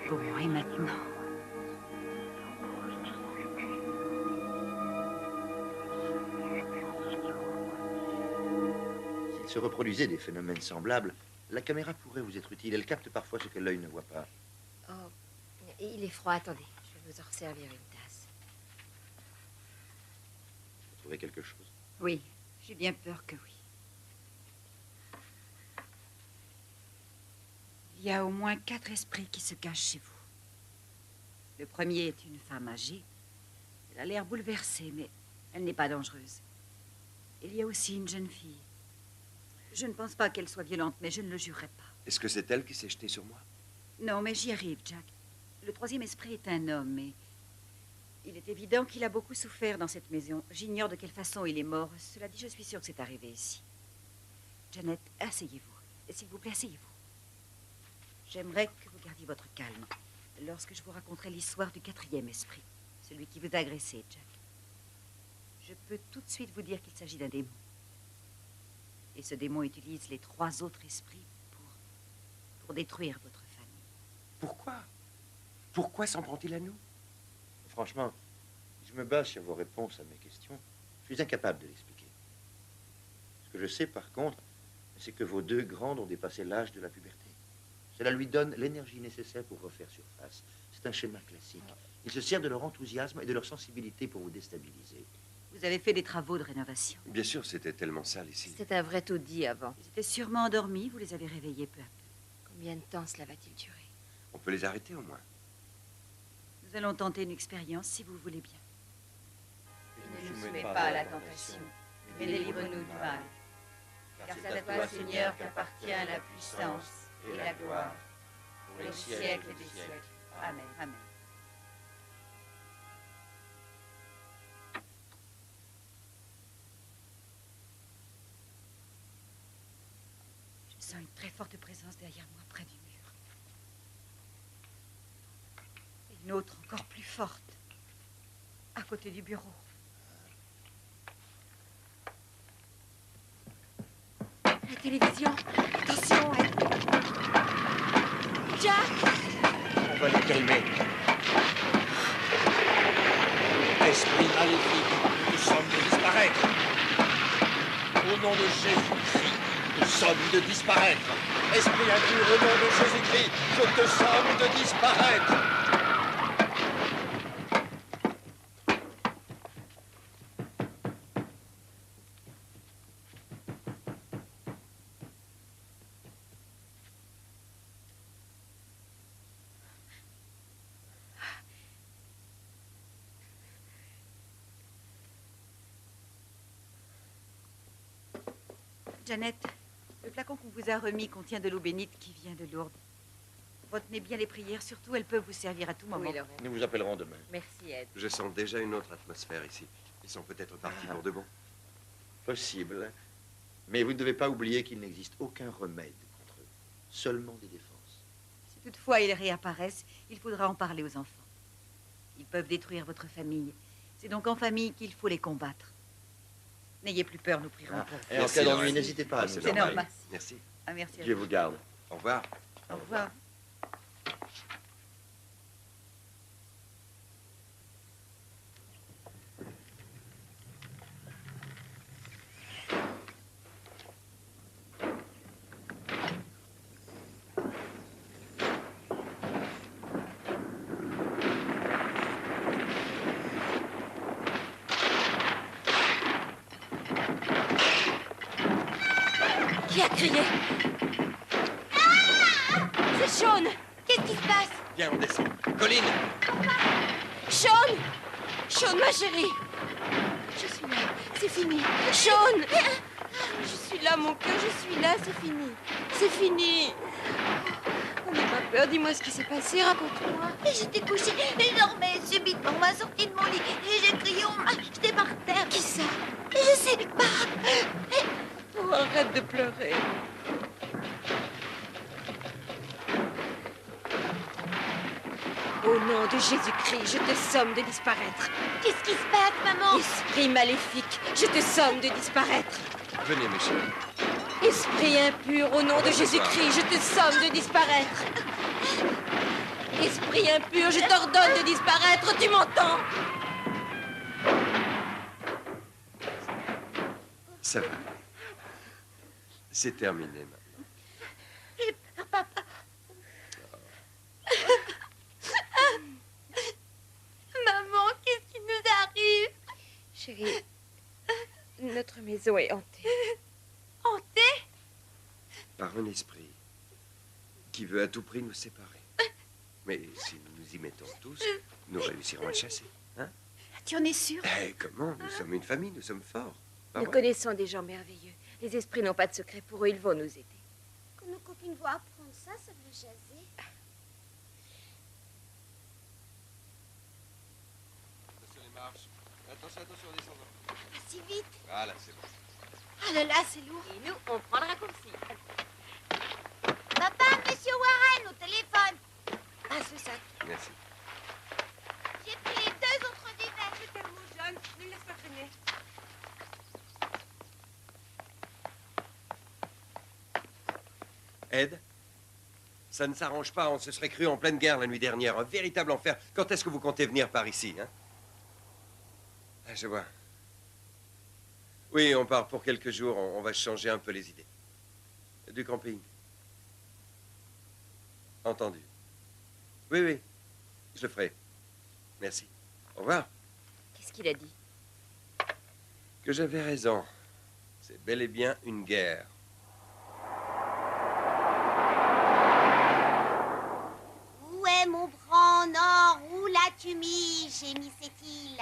Bon, et maintenant? S'il se reproduisait des phénomènes semblables, la caméra pourrait vous être utile. Elle capte parfois ce que l'œil ne voit pas. Oh, il est froid. Attendez, je vais vous en servir une tasse. Vous trouvez quelque chose? Oui, j'ai bien peur que oui. Il y a au moins 4 esprits qui se cachent chez vous. Le premier est une femme âgée. Elle a l'air bouleversée, mais elle n'est pas dangereuse. Il y a aussi une jeune fille. Je ne pense pas qu'elle soit violente, mais je ne le jurerai pas. Est-ce que c'est elle qui s'est jetée sur moi? Non, mais j'y arrive, Jack. Le troisième esprit est un homme, mais il est évident qu'il a beaucoup souffert dans cette maison. J'ignore de quelle façon il est mort. Cela dit, je suis sûre que c'est arrivé ici. Janet, asseyez-vous. Et s'il vous plaît, asseyez-vous. J'aimerais que vous gardiez votre calme lorsque je vous raconterai l'histoire du 4e esprit, celui qui vous a agressé, Jack. Je peux tout de suite vous dire qu'il s'agit d'un démon. Et ce démon utilise les 3 autres esprits pour détruire votre famille. Pourquoi? Pourquoi s'en prend-il à nous? Franchement, je me base sur vos réponses à mes questions. Je suis incapable de l'expliquer. Ce que je sais, par contre, c'est que vos 2 grandes ont dépassé l'âge de la puberté. Cela lui donne l'énergie nécessaire pour refaire surface. C'est un schéma classique. Il se sert de leur enthousiasme et de leur sensibilité pour vous déstabiliser. Vous avez fait des travaux de rénovation. Bien sûr, c'était tellement sale ici. C'était un vrai taudis avant. Ils étaient sûrement endormis, vous les avez réveillés peu à peu. Combien de temps cela va-t-il durer? On peut les arrêter au moins. Nous allons tenter une expérience, si vous voulez bien. Ne nous soumets pas à la tentation, mais délivre-nous du mal. Car c'est à toi, Seigneur, qu'appartient la puissance et la gloire, pour les siècles des siècles. Amen. Amen. Je sens une très forte présence derrière moi, près du mur. Et une autre encore plus forte, à côté du bureau. La télévision. Attention, Jack! On va les calmer. nom de Jésus-Christ, je te somme de disparaître. Esprit impur, au nom de Jésus-Christ, je te somme de disparaître. Janet, le flacon qu'on vous a remis contient de l'eau bénite qui vient de Lourdes. Retenez bien les prières, surtout elles peuvent vous servir à tout moment. Oui, Lorraine. Nous vous appellerons demain. Merci, Ed. Je sens déjà une autre atmosphère ici. Ils sont peut-être partis pour de bon. Possible. Mais vous ne devez pas oublier qu'il n'existe aucun remède contre eux. Seulement des défenses. Si toutefois ils réapparaissent, il faudra en parler aux enfants. Ils peuvent détruire votre famille. C'est donc en famille qu'il faut les combattre. N'ayez plus peur, nous prierons pour vous. Et en cas d'ennui, n'hésitez pas à nous C'est normal. Merci. Ah, merci. Dieu vous garde. Au revoir. Au revoir. Qui a crié? C'est Sean. Qu'est-ce qui se passe? Viens, on descend. Colline! Sean! Sean, ma chérie! Je suis là. C'est fini. Sean! Je suis là, mon cœur. Je suis là. C'est fini. C'est fini. Oh, n'aie pas peur. Dis-moi ce qui s'est passé. Raconte-moi. J'étais couchée, je dormais, subitement on m'a sorti de mon lit et j'ai crié, j'étais par terre. Qui ça? Je sais pas. Oh, arrête de pleurer. Au nom de Jésus-Christ, je te somme de disparaître. Qu'est-ce qui se passe, maman? Esprit maléfique, je te somme de disparaître. Venez, mes chéris. Esprit impur, au nom de Jésus-Christ, je te somme de disparaître. Esprit impur, je t'ordonne de disparaître, tu m'entends? Ça va. C'est terminé maintenant. Papa. Maman, qu'est-ce qui nous arrive? Chérie, notre maison est hantée. Hantée? Par un esprit qui veut à tout prix nous séparer. Mais si nous nous y mettons tous, nous réussirons à le chasser. Hein? Tu en es sûr? Eh, comment? Nous sommes une famille, nous sommes forts. Pas Nous vrai? connaissons des gens merveilleux. Les esprits n'ont pas de secret pour eux, ils vont nous aider. Quand nos copines vont apprendre ça veut le chasser. Attention les marches. Attention, attention, descendant. Pas si vite. Voilà, c'est bon. Ah là là, c'est lourd. Et nous, on prend le raccourci. Papa, monsieur Warren, au téléphone. Passe le sac. Merci. J'ai pris les 2 autres divers. C'est à vous, John. Ne le laisse pas traîner. Ed, ça ne s'arrange pas, on se serait cru en pleine guerre la nuit dernière. Un véritable enfer. Quand est-ce que vous comptez venir par ici, hein? Ah, je vois. Oui, on part pour quelques jours, on va changer un peu les idées. Du camping. Entendu. Oui, oui, je le ferai. Merci. Au revoir. Qu'est-ce qu'il a dit? Que j'avais raison. C'est bel et bien une guerre. Où est mon bras en or? Où l'as-tu mis? Gémissait-il.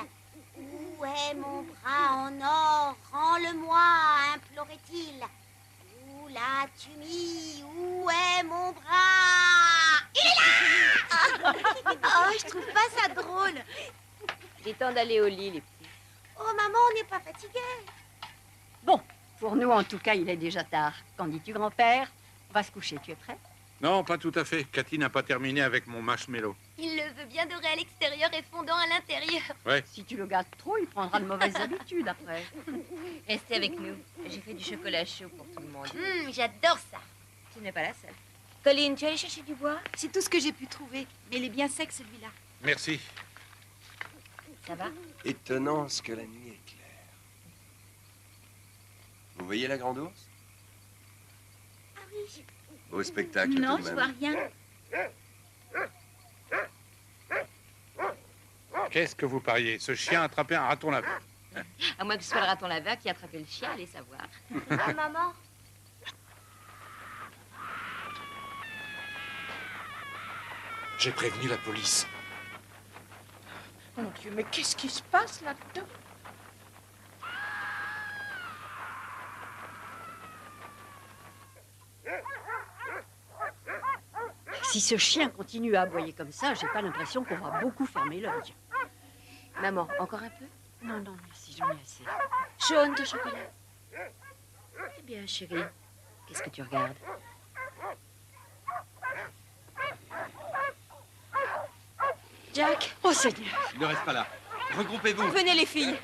Où est mon bras en or? Rends-le-moi, implorait-il. Où l'as-tu mis? Où est mon bras? Il est là! Oh, je trouve pas ça drôle. Il est temps d'aller au lit, les petits. Oh, maman, on n'est pas fatigués. Bon, pour nous, en tout cas, il est déjà tard. Qu'en dis-tu, grand-père? On va se coucher, tu es prêt? Non, pas tout à fait. Cathy n'a pas terminé avec mon marshmallow. Il le veut bien doré à l'extérieur et fondant à l'intérieur. Ouais. Si tu le gardes trop, il prendra de mauvaises habitudes après. Restez avec nous. J'ai fait du chocolat chaud pour tout le monde. J'adore ça. Tu n'es pas la seule. Colline, tu es allée chercher du bois? C'est tout ce que j'ai pu trouver. Mais il est bien sec, celui-là. Merci. Ça va? Étonnant ce que la nuit est claire. Vous voyez la grande ours? Ah oui, Beau spectacle non, tout de je même. vois rien. Qu'est-ce que vous pariez? Ce chien a attrapé un raton laveur. À moins que ce soit le raton laveur qui a attrapé le chien, allez savoir. Ah, maman. J'ai prévenu la police. Mon Dieu, mais qu'est-ce qui se passe là-dedans? Si ce chien continue à aboyer comme ça, j'ai pas l'impression qu'on va beaucoup fermer l'œil. Maman, encore un peu? Non, non, merci, j'en ai assez. Jaune de chocolat. Eh bien, chérie, qu'est-ce que tu regardes? Jack. Oh, Seigneur. Il ne reste pas là. Regroupez-vous. Venez, les filles.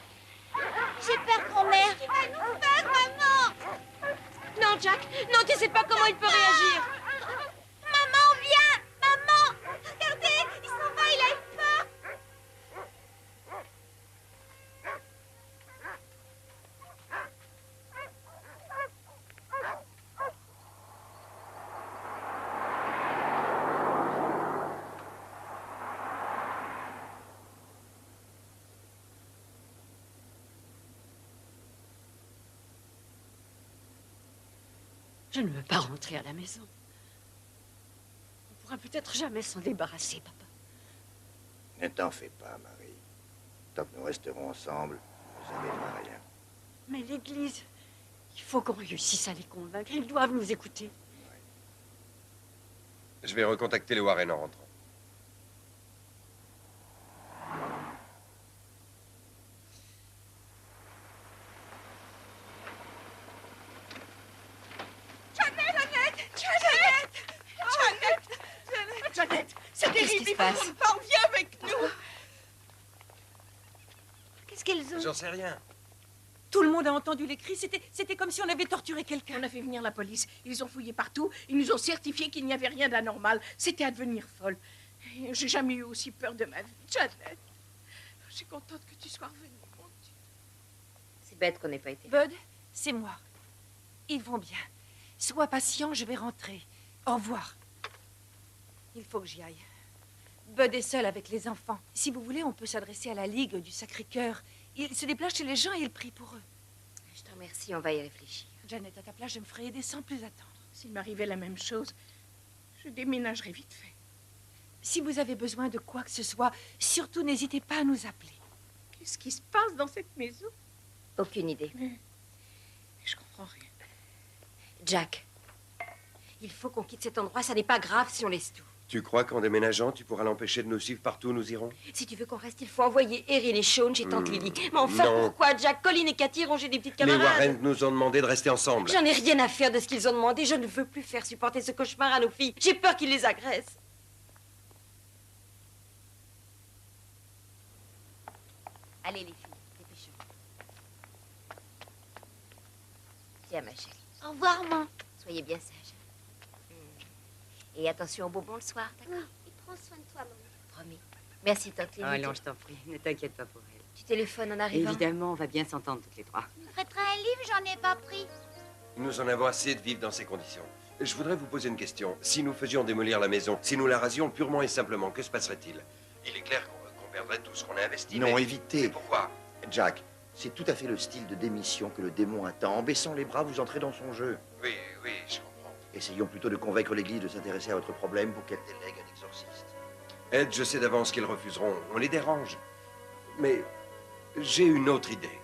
J'ai peur, grand-mère. Qu'est-ce qu'il va nous faire, maman? Non, Jack, non, tu sais pas comment il peut réagir. Maman, viens. Maman, regardez, il s'en va, il a eu peur. Je ne veux pas rentrer à la maison. On pourra peut-être jamais s'en débarrasser, papa. Ne t'en fais pas, Marie. Tant que nous resterons ensemble, ça n'arrivera rien. Mais l'église, il faut qu'on réussisse à les convaincre. Ils doivent nous écouter. Je vais recontacter les Warren en rentrant. Jeannette, c'est Qu'est-ce terrible, qui se il passe? faut qu'on parte, viens avec nous. Qu'est-ce qu'elles ont? J'en sais rien. Tout le monde a entendu les cris. C'était comme si on avait torturé quelqu'un. On a fait venir la police. Ils ont fouillé partout. Ils nous ont certifié qu'il n'y avait rien d'anormal. C'était à devenir folle. Et j'ai jamais eu aussi peur de ma vie. Jeannette, je suis contente que tu sois revenue, mon Dieu. C'est bête qu'on n'ait pas été. Bud, c'est moi. Ils vont bien. Sois patient, je vais rentrer. Au revoir. Il faut que j'y aille. Bud est seul avec les enfants. Si vous voulez, on peut s'adresser à la Ligue du Sacré-Cœur. Il se déplace chez les gens et il prie pour eux. Je te remercie, on va y réfléchir. Janet, à ta place, je me ferai aider sans plus attendre. S'il m'arrivait la même chose, je déménagerais vite fait. Si vous avez besoin de quoi que ce soit, surtout n'hésitez pas à nous appeler. Qu'est-ce qui se passe dans cette maison? Aucune idée. Je comprends rien. Jack, il faut qu'on quitte cet endroit. Ça n'est pas grave si on laisse tout. Tu crois qu'en déménageant, tu pourras l'empêcher de nous suivre partout où nous irons? Si tu veux qu'on reste, il faut envoyer Erin et Sean chez Tante Lily. Mais enfin, non. pourquoi Jack, Colin et Cathy rongent des petites Les camarades? Warren nous ont demandé de rester ensemble. J'en ai rien à faire de ce qu'ils ont demandé. Je ne veux plus faire supporter ce cauchemar à nos filles. J'ai peur qu'ils les agressent. Allez, les filles, dépêchons. Tiens, ma chérie. Au revoir, maman. Soyez bien sages. Et attention aux bonbons le soir, d'accord? Et prends soin de toi, maman. Promis. Merci, Tante Lily. Ah non, je t'en prie, ne t'inquiète pas pour elle. Tu téléphones en arrivant? Évidemment, on va bien s'entendre toutes les trois. Vous me prêterez un livre, j'en ai pas pris. Nous en avons assez de vivre dans ces conditions. Je voudrais vous poser une question. Si nous faisions démolir la maison, si nous la rasions purement et simplement, que se passerait-il? Il est clair qu'on perdrait tout ce qu'on a investi. Non, mais... évitez. Mais pourquoi? Jack, c'est tout à fait le style de démission que le démon attend. En baissant les bras, vous entrez dans son jeu. Oui, oui, je comprends. Essayons plutôt de convaincre l'Église de s'intéresser à votre problème pour qu'elle délègue un exorciste. Ed, je sais d'avance qu'ils refuseront. On les dérange. Mais j'ai une autre idée.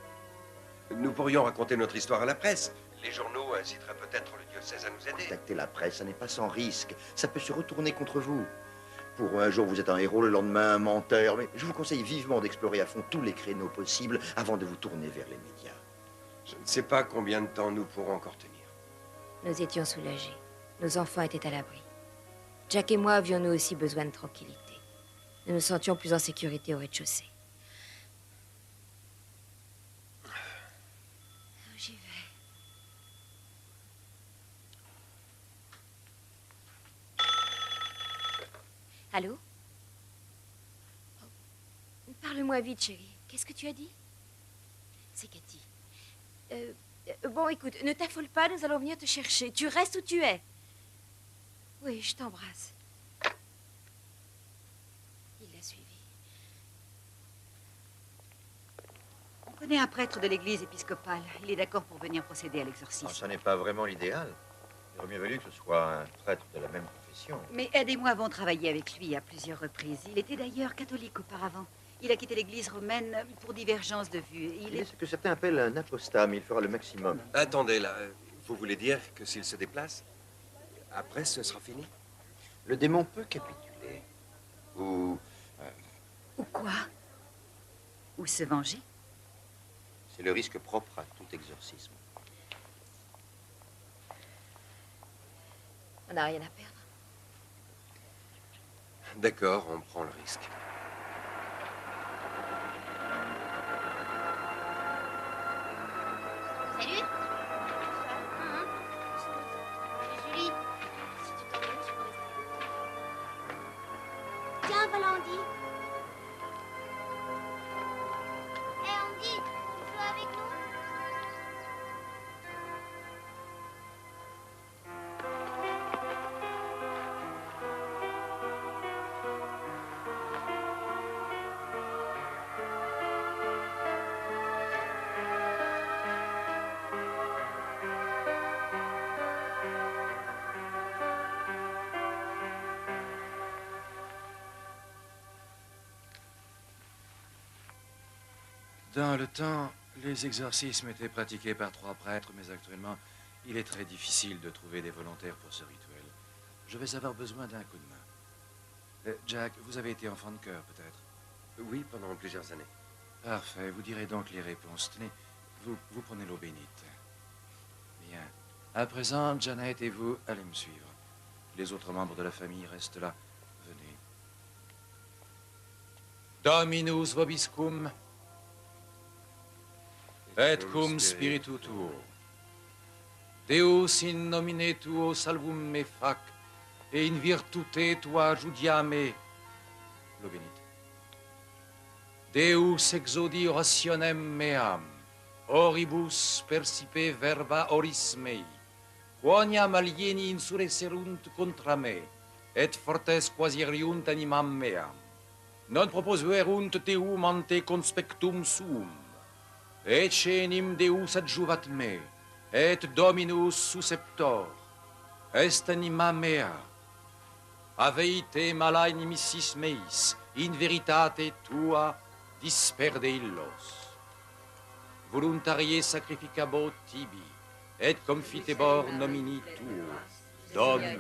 Nous pourrions raconter notre histoire à la presse. Les journaux inciteraient peut-être le diocèse à nous aider. Contacter la presse, ça n'est pas sans risque. Ça peut se retourner contre vous. Pour un jour, vous êtes un héros, le lendemain, un menteur. Mais je vous conseille vivement d'explorer à fond tous les créneaux possibles avant de vous tourner vers les médias. Je ne sais pas combien de temps nous pourrons encore tenir. Nous étions soulagés. Nos enfants étaient à l'abri. Jack et moi avions nous aussi besoin de tranquillité. Nous nous sentions plus en sécurité au rez-de-chaussée. J'y vais. Allô? Parle-moi vite, chérie. Qu'est-ce que tu as dit? C'est Cathy. Bon, écoute, ne t'affole pas, nous allons venir te chercher. Tu restes où tu es. Oui, je t'embrasse. Il l'a suivi. On connaît un prêtre de l'église épiscopale. Il est d'accord pour venir procéder à l'exorcisme. Ce n'est pas vraiment l'idéal. Il aurait mieux valu que ce soit un prêtre de la même confession. Mais Ed et moi avons travaillé avec lui à plusieurs reprises. Il était d'ailleurs catholique auparavant. Il a quitté l'église romaine pour divergence de vues. Il est ce que certains appellent un apostat, mais il fera le maximum. Attendez, là. Vous voulez dire que s'il se déplace, après, ce sera fini? Le démon peut capituler. Ou Ou quoi? Ou se venger? c'est le risque propre à tout exorcisme. On n'a rien à perdre. D'accord, on prend le risque. Salut. Julie, si tu t'ennuies, je pourrais rester. Tiens, voilà Andy. Hé Andy, tu joues avec nous? Dans le temps, les exorcismes étaient pratiqués par 3 prêtres, mais actuellement, il est très difficile de trouver des volontaires pour ce rituel. Je vais avoir besoin d'un coup de main. Jack, vous avez été enfant de cœur, peut-être? Oui, pendant plusieurs années. Parfait, vous direz donc les réponses. Tenez, vous prenez l'eau bénite. Bien. À présent, Janet et vous, allez me suivre. Les autres membres de la famille restent là. Venez. Dominus vobiscum. Et cum spiritu tuo. Deus in nomine tuo salvum me fac, et in virtute tua judiame. L'eau bénite. Deus exaudi orationem meam, oribus percipe verba oris mei, quoniam alieni insurresserunt contra me, et fortes quasiriunt animam meam. Non proposuerunt teum ante conspectum suum, ecce enim Deus adjuvat me, et Dominus susceptor, est anima mea. Aveite mala inimicis meis, in veritate tua disperde illos. Voluntarie sacrificabo tibi, et confitebor nomini tuo, Domine.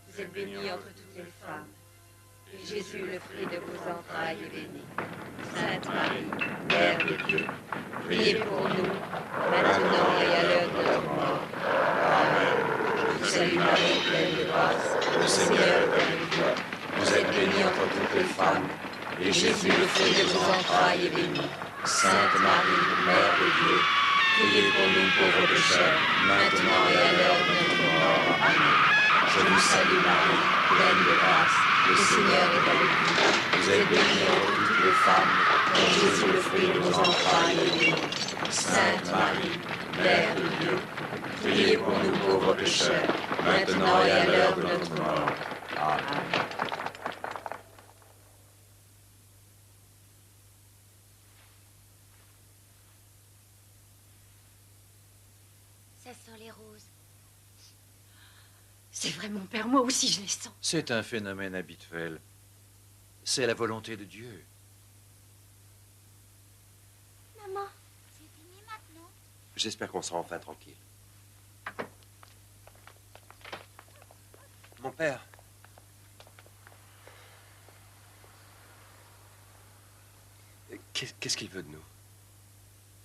Vous êtes bénie entre toutes les femmes, et Jésus, le fruit de vos entrailles, est béni. Sainte Marie, Mère de Dieu, priez pour nous, maintenant et à l'heure de notre mort. Amen. Je vous salue Marie, pleine de grâce, le Seigneur est avec vous. Vous êtes bénie entre toutes les femmes, et Jésus, le fruit de vos entrailles, est béni. Sainte Marie, Mère de Dieu, priez pour nous pauvres pécheurs, maintenant et à l'heure de notre mort. Amen. Je vous salue Marie, pleine de grâce, le Seigneur est avec vous. Vous êtes bénie entre toutes les femmes, et Jésus, le fruit de vos entrailles, est béni. Sainte Marie, Mère de Dieu, priez pour nous pauvres pécheurs, maintenant et à l'heure de notre mort. Amen. Ça sent les roses. C'est vrai, mon père, moi aussi je les sens. C'est un phénomène habituel. C'est la volonté de Dieu. Maman, c'est fini maintenant. J'espère qu'on sera enfin tranquille. Mon père. Qu'est-ce qu'il veut de nous?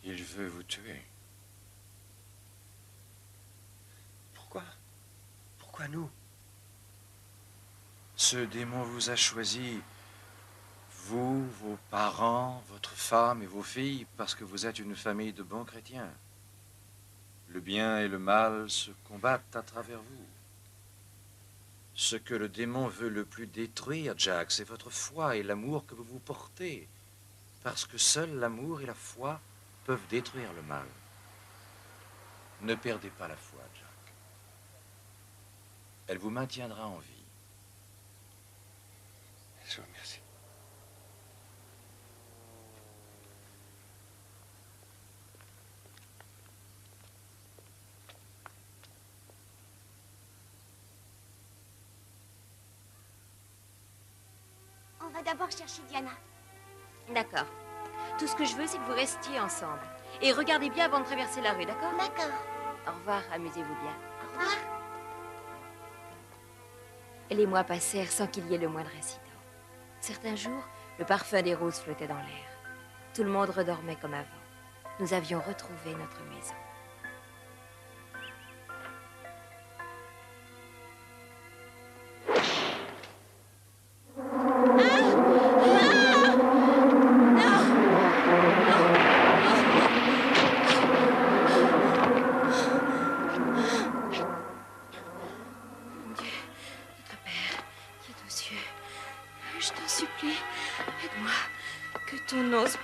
Il veut vous tuer. Pourquoi? Pourquoi nous? Ce démon vous a choisi, vous, vos parents, votre femme et vos filles, parce que vous êtes une famille de bons chrétiens. Le bien et le mal se combattent à travers vous. Ce que le démon veut le plus détruire, Jack, c'est votre foi et l'amour que vous vous portez, parce que seul l'amour et la foi peuvent détruire le mal. Ne perdez pas la foi, Jack. Elle vous maintiendra en vie. Je vous remercie. On va d'abord chercher Diana. D'accord. Tout ce que je veux, c'est que vous restiez ensemble. Et regardez bien avant de traverser la rue, d'accord? D'accord. Au revoir, amusez-vous bien. Au revoir. Les mois passèrent sans qu'il y ait le moindre incident. Certains jours, le parfum des roses flottait dans l'air. Tout le monde redormait comme avant. Nous avions retrouvé notre maison.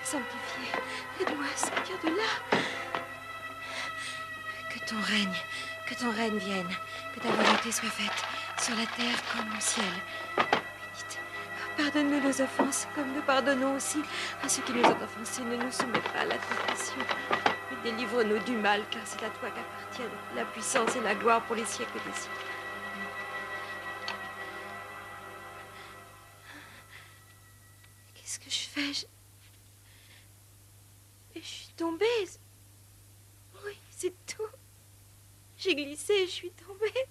Sanctifié, aide-moi à sortir de là. Que ton règne vienne, que ta volonté soit faite, sur la terre comme au ciel. Bénite, pardonne-nous nos offenses, comme nous pardonnons aussi à ceux qui nous ont offensés. Ne nous soumets pas à la tentation, mais délivre-nous du mal, car c'est à toi qu'appartiennent la puissance et la gloire pour les siècles des siècles. Qu'est-ce que je fais? Je suis tombée. Oui, c'est tout. J'ai glissé et je suis tombée.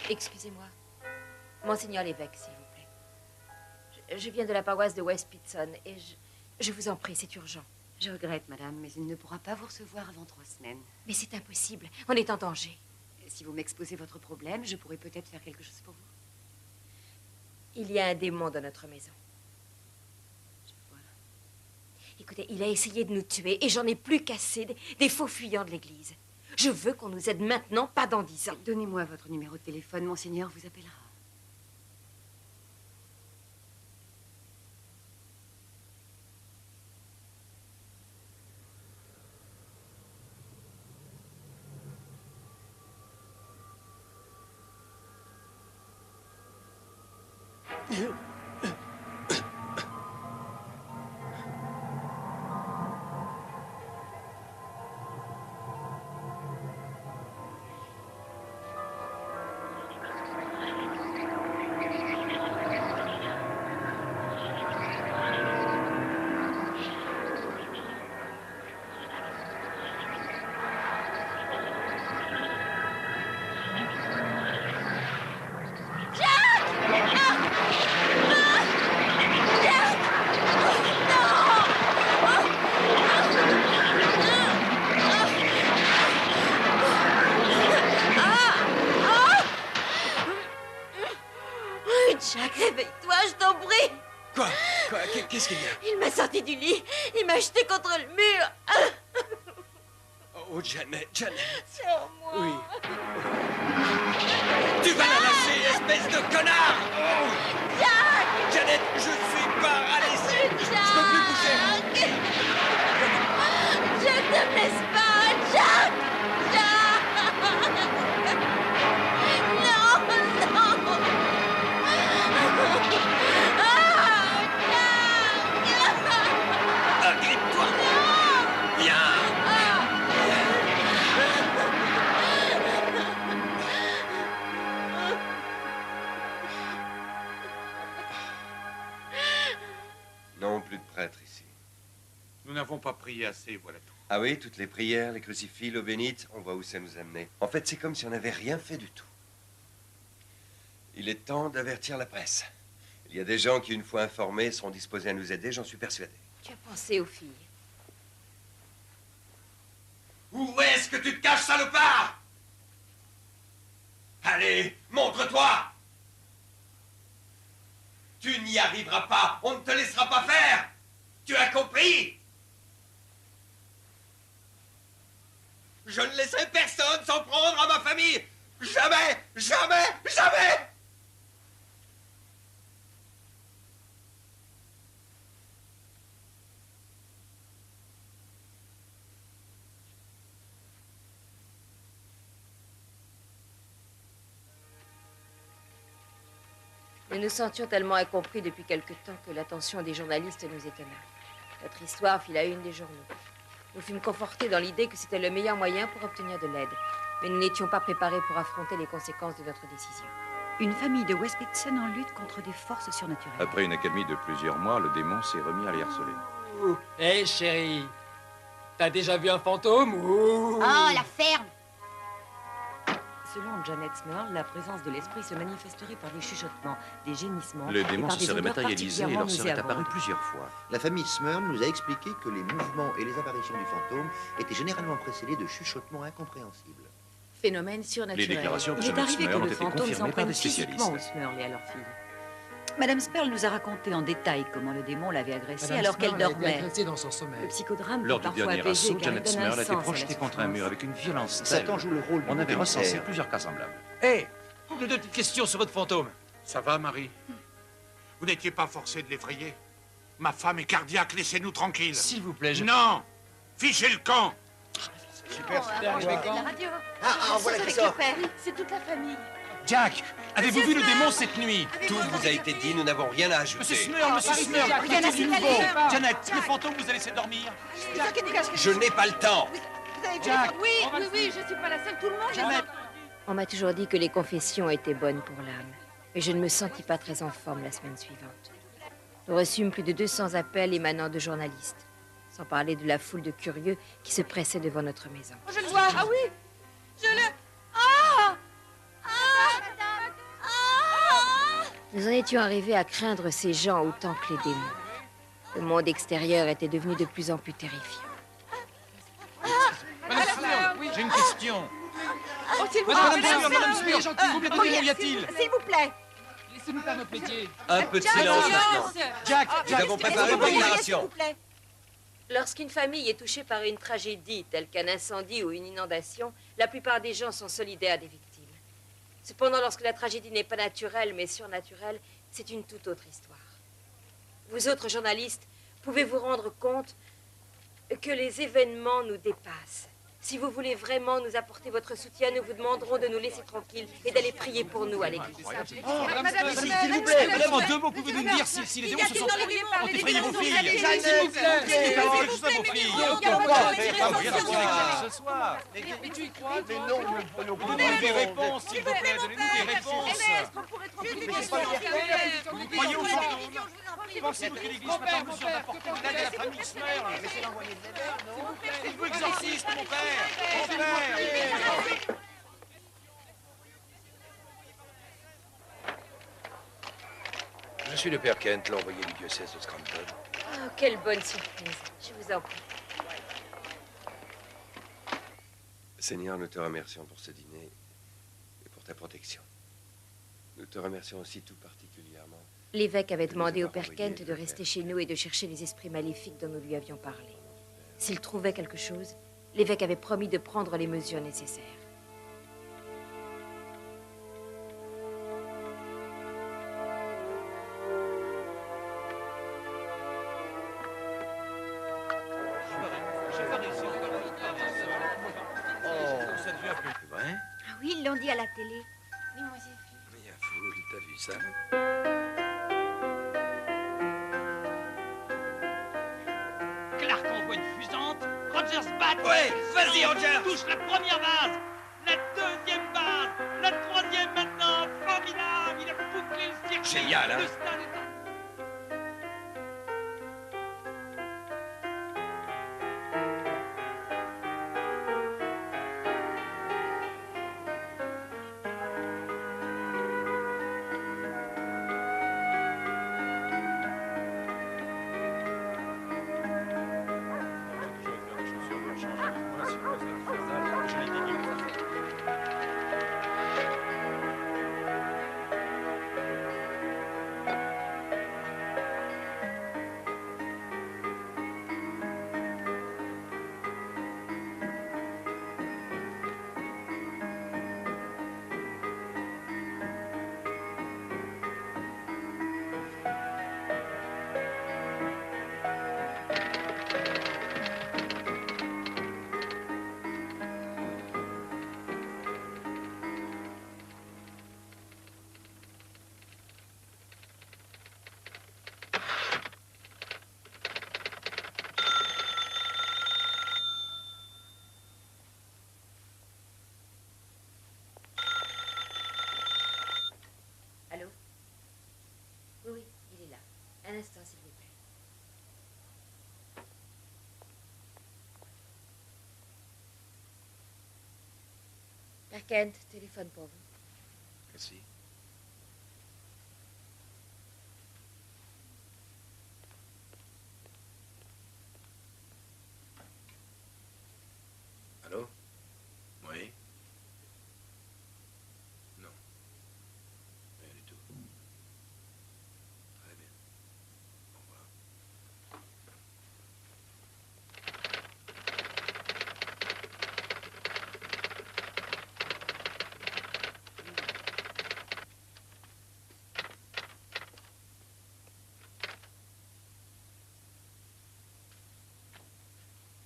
Excusez-moi. Monseigneur l'évêque, s'il vous plaît. Je viens de la paroisse de West Pitson et je vous en prie, c'est urgent. Je regrette, madame, mais il ne pourra pas vous recevoir avant 3 semaines. Mais c'est impossible. On est en danger. Si vous m'exposez votre problème, je pourrais peut-être faire quelque chose pour vous. Il y a un démon dans notre maison. Je vois. Écoutez, il a essayé de nous tuer et j'en ai plus qu'assez des faux fuyants de l'église. Je veux qu'on nous aide maintenant, pas dans 10 ans. Donnez-moi votre numéro de téléphone, monseigneur vous appellera. Jack, réveille-toi, je t'en prie. Quoi? Qu'est-ce qu'il y a? Il m'a sorti du lit. Il m'a jeté contre le mur. Oh, Janet. Sur moi. Oui. Tu vas la lâcher, espèce de connard! Oh. Jack! Janet, je suis paralysé! n'avons pas prié assez, voilà tout. Ah oui, toutes les prières, les crucifix, l'eau bénite, on voit où ça nous amenait. En fait, c'est comme si on n'avait rien fait du tout. Il est temps d'avertir la presse. Il y a des gens qui, une fois informés, seront disposés à nous aider, j'en suis persuadé. Tu as pensé aux filles. Où est-ce que tu te caches, salopard? Allez, montre-toi! Tu n'y arriveras pas, on ne te laissera pas faire! Tu as compris? Je ne laisserai personne s'en prendre à ma famille! Jamais! Jamais! Jamais! Nous nous sentions tellement incompris depuis quelque temps que l'attention des journalistes nous étonna. Notre histoire fit la une des journaux. Nous fûmes confortés dans l'idée que c'était le meilleur moyen pour obtenir de l'aide. Mais nous n'étions pas préparés pour affronter les conséquences de notre décision. Une famille de West Pittston en lutte contre des forces surnaturelles. Après une accalmie de plusieurs mois, le démon s'est remis à les harceler. Hé, chérie, t'as déjà vu un fantôme ou... Oh, la ferme! Selon Janet Smurl, la présence de l'esprit se manifesterait par des chuchotements, des gémissements... Le démon et par se des serait odeurs matérialisé et leur serait particulièrement apparu plusieurs fois. La famille Smurl nous a expliqué que les mouvements et les apparitions du fantôme étaient généralement précédés de chuchotements incompréhensibles. Phénomène surnaturel. Les déclarations de Il est Janet arrivé Smurl que ont le été fantôme confirmées s'en par prenne des physiquement spécialistes. aux Smurl et à leur fille. Madame Sperl nous a raconté en détail comment le démon l'avait agressée Madame alors qu'elle Smurl a été dormait. agressée dans son sommeil. Le psychodrame Lors peut du parfois dernier apaiser assaut, car il Janet donne un Smurl a été sens à la projetée contre un souffrance. mur avec une violence telle. Satan joue le rôle On du avait recensé commissaire. plusieurs cas semblables. Hé, Deux petites questions sur votre fantôme. ça va, Marie? Vous n'étiez pas forcé de l'effrayer? Ma femme est cardiaque, laissez-nous tranquilles. S'il vous plaît, je... Non! Fichez le camp! Super, La radio. Ah, voilà qui sort. C'est toute la famille. Jack, avez-vous vu le démon cette nuit? Tout vous a été dit, nous n'avons rien à ajouter. Monsieur Smurl, Rien à du nouveau. signaler. Janet, le fantôme vous a laissé dormir. Je n'ai pas le temps. Jack, Oui, je suis pas la seule, tout le monde. Janet. On m'a toujours dit que les confessions étaient bonnes pour l'âme. Mais je ne me sentis pas très en forme la semaine suivante. Nous reçûmes plus de 200 appels émanant de journalistes. Sans parler de la foule de curieux qui se pressait devant notre maison. Je le vois. Ah oui. Je le... Ah. Nous en étions arrivés à craindre ces gens autant que les démons. Le monde extérieur était devenu de plus en plus terrifiant. Madame Smurl, j'ai une question. Oh, s'il vous Madame plaît. Smurl, Madame Smurl, combien de démons y a-t-il? S'il vous plaît. Laissez-nous faire notre métier. Un peu de silence maintenant. Jack, Nous avons préparé une S'il déclaration. vous plaît. Lorsqu'une famille est touchée par une tragédie telle qu'un incendie ou une inondation, la plupart des gens sont solidaires des victimes. Cependant, lorsque la tragédie n'est pas naturelle mais surnaturelle, c'est une toute autre histoire. Vous autres journalistes, pouvez vous rendre compte que les événements nous dépassent. Si vous voulez vraiment nous apporter votre soutien, nous vous demanderons de nous laisser tranquilles et d'aller prier pour nous à l'église. Oh, Madame s'il Smurl, vous plaît, madame, en deux mots, pouvez-vous nous dire si les démons se sont... ont effrayé vos filles? S'il vous plaît, expliquez-moi quelque chose à vos filles. Rien à voir avec ce soir. Mais tu y crois, Mais non, nous ne prenons pas Donnez-nous des réponses, s'il vous plaît, donnez-nous des réponses. Vous croyez aux fantômes? Pensez-vous que l'Église n'a pas en mesure d'apporter de l'aide à la famille Smurl? Êtes-vous exorciste, mon père? Mon père! Je suis le père Kent, l'envoyé du diocèse de Scranton. Oh, quelle bonne surprise. Je vous en prie. Seigneur, nous te remercions pour ce dîner et pour ta protection. Nous te remercions aussi tout particulièrement. L'évêque avait demandé au père Kent de rester chez nous et de chercher les esprits maléfiques dont nous lui avions parlé. S'il trouvait quelque chose, l'évêque avait promis de prendre les mesures nécessaires. C'est vrai? Ah oui, ils l'ont dit à la télé. Mais à foule, t'as vu ça? Clark envoie une fusante. Rogers bat. Ouais, vas-y, Roger. Touche la première base. La deuxième base. La troisième maintenant. Formidable. Il a bouclé le circuit. Génial, hein? Le stade est Un instant, s'il vous plaît. Père Kent, téléphone pour vous. Merci. Allô? Oui? Non. Rien du tout. Très bien. Au revoir.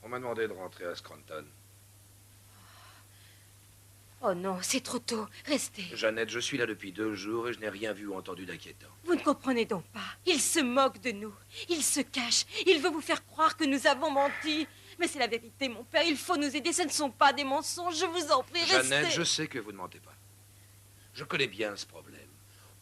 On m'a demandé de rentrer à Scranton. Oh non, c'est trop tôt. Restez. Jeannette, je suis là depuis 2 jours et je n'ai rien vu ou entendu d'inquiétant. Vous ne comprenez donc pas. Il se moque de nous. Il se cache. Il veut vous faire croire que nous avons menti. Mais c'est la vérité, mon père. Il faut nous aider. Ce ne sont pas des mensonges. Je vous en prie, restez. Jeannette, je sais que vous ne mentez pas. Je connais bien ce problème.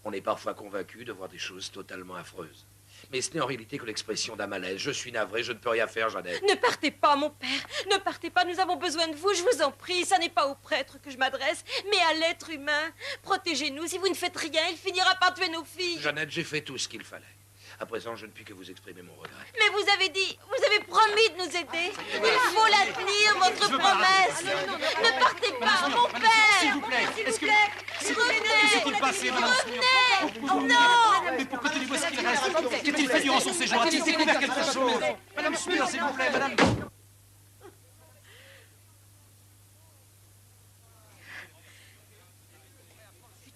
On est parfois convaincu de voir des choses totalement affreuses. Mais ce n'est en réalité que l'expression d'un malaise. Je suis navré, je ne peux rien faire, Jeannette. Ne partez pas, mon père. Ne partez pas. Nous avons besoin de vous. Je vous en prie. Ça n'est pas au prêtre que je m'adresse, mais à l'être humain. Protégez-nous. Si vous ne faites rien, il finira par tuer nos filles. Jeannette, j'ai fait tout ce qu'il fallait. À présent, je ne puis que vous exprimer mon regret. Mais vous avez dit, vous avez promis de nous aider. Il faut la tenir, votre promesse. Ne partez pas, mon père. S'il vous plaît. Est-ce que... Revenez. Que s'est-il passé, madame Revenez. Oh non. Mais pourquoi tenez-vous ce qu'il reste? Qu'a-t-il fait durant son séjour? A-t-il découvert quelque chose? Madame Smith, s'il vous plaît, madame.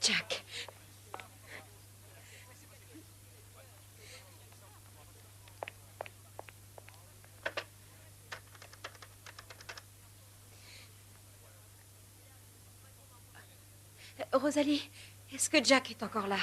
Jack. Rosalie, est-ce que Jack est encore là?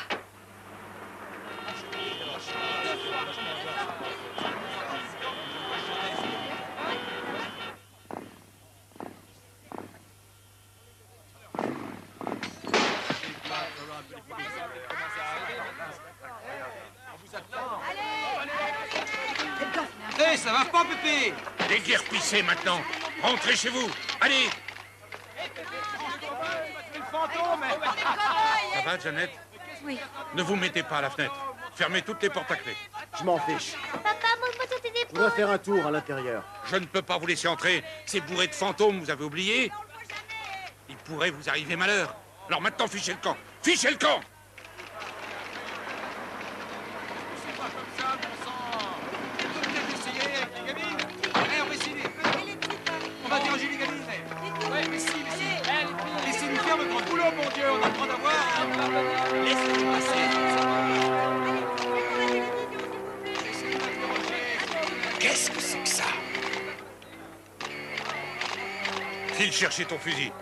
Hé, ça va pas, Pépé? Déguerpissez maintenant. Rentrez chez vous. Allez. Ça va, Jeannette? Oui. Ne vous mettez pas à la fenêtre. Fermez toutes les portes à clé. Je m'en fiche. Papa, montre-moi sur tes On épaules. doit faire un tour à l'intérieur. Je ne peux pas vous laisser entrer. C'est bourré de fantômes, vous avez oublié? Il pourrait vous arriver malheur. Alors maintenant, fichez le camp. Fichez le camp! On va diriger les gamines. Ouais, mais si. Laissez-nous faire notre boulot, mon Dieu. On a le droit d'avoir. Laissez-nous passer. Qu'est-ce que c'est que ça? File chercher ton fusil.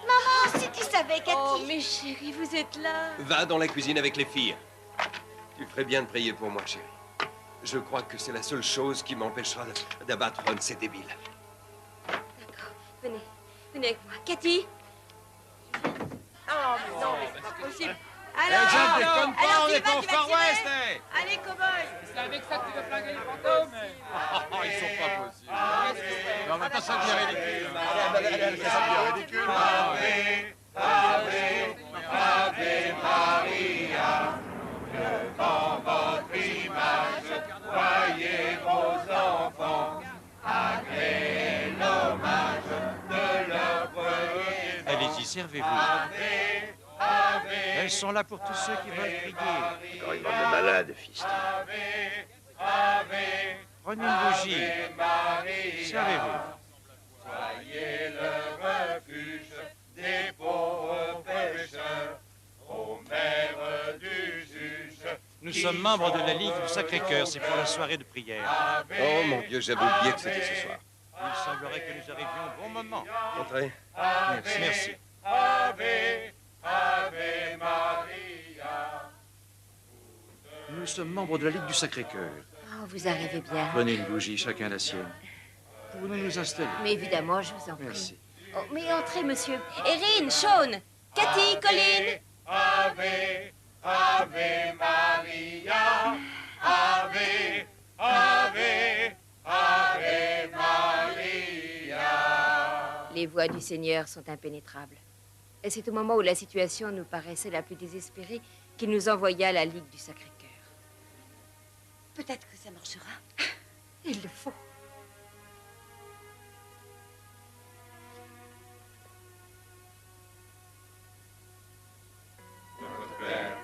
Maman, si tu savais, Cathy. Oh, mes chéris, vous êtes là. Va dans la cuisine avec les filles. Tu ferais bien de prier pour moi, chérie. Je crois que c'est la seule chose qui m'empêchera d'abattre un de ces débiles. D'accord, venez. Venez avec moi. Cathy. Oh, mais non, mais c'est pas possible. Alors, Alors, déconne pas, alors, on tu est vas pas au Far tirer. West, eh. Allez, cow-boy. C'est avec ça que tu veux flinguer les fantômes? Ils sont pas possibles. Non, mais pas ça devient ridicule. Ça devient ridicule. Ave Maria, devant votre image, voyez vos enfants, agréez l'hommage de leur premier. Allez-y, servez-vous. Elles sont là pour tous ceux qui veulent prier. Encore une bande de malades, fils. Prenez une bougie. Servez-vous. Soyez le refuge des pauvres pécheurs, ô mère du juge. Nous sommes membres de la Ligue du Sacré-Cœur. C'est pour la soirée de prière. Oh mon Dieu, j'avais oublié que c'était ce soir. Il semblerait que nous arrivions au bon moment. Entrez. Merci. Ave Maria. Nous sommes membres de la Ligue du Sacré-Cœur. Oh, vous arrivez bien. Prenez une bougie, chacun la sienne. Pouvons-nous nous installer? Mais évidemment, je vous en prie. Merci. Oh, mais entrez, monsieur. Erin, Sean, Cathy, Colin. Ave, Ave Maria, Ave, Ave, Ave Maria. Les voies du Seigneur sont impénétrables. Et c'est au moment où la situation nous paraissait la plus désespérée qu'il nous envoya à la Ligue du Sacré-Cœur. Peut-être que ça marchera. Il le faut. Notre Père,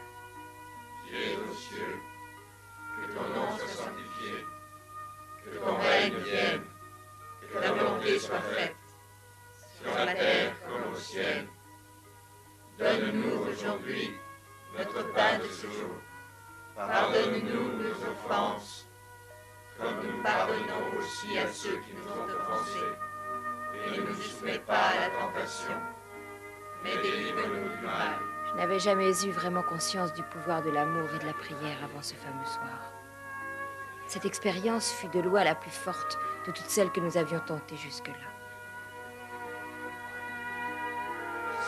qui es aux cieux, que ton nom soit sanctifié, que ton règne vienne, que ta volonté soit faite, sur la terre comme au ciel. Donne-nous aujourd'hui notre pain de ce jour. Pardonne-nous nos offenses, comme nous pardonnons aussi à ceux qui nous ont offensés. Et ne nous soumets pas à la tentation, mais délivre-nous du mal. Je n'avais jamais eu vraiment conscience du pouvoir de l'amour et de la prière avant ce fameux soir. Cette expérience fut de loin la plus forte de toutes celles que nous avions tentées jusque-là.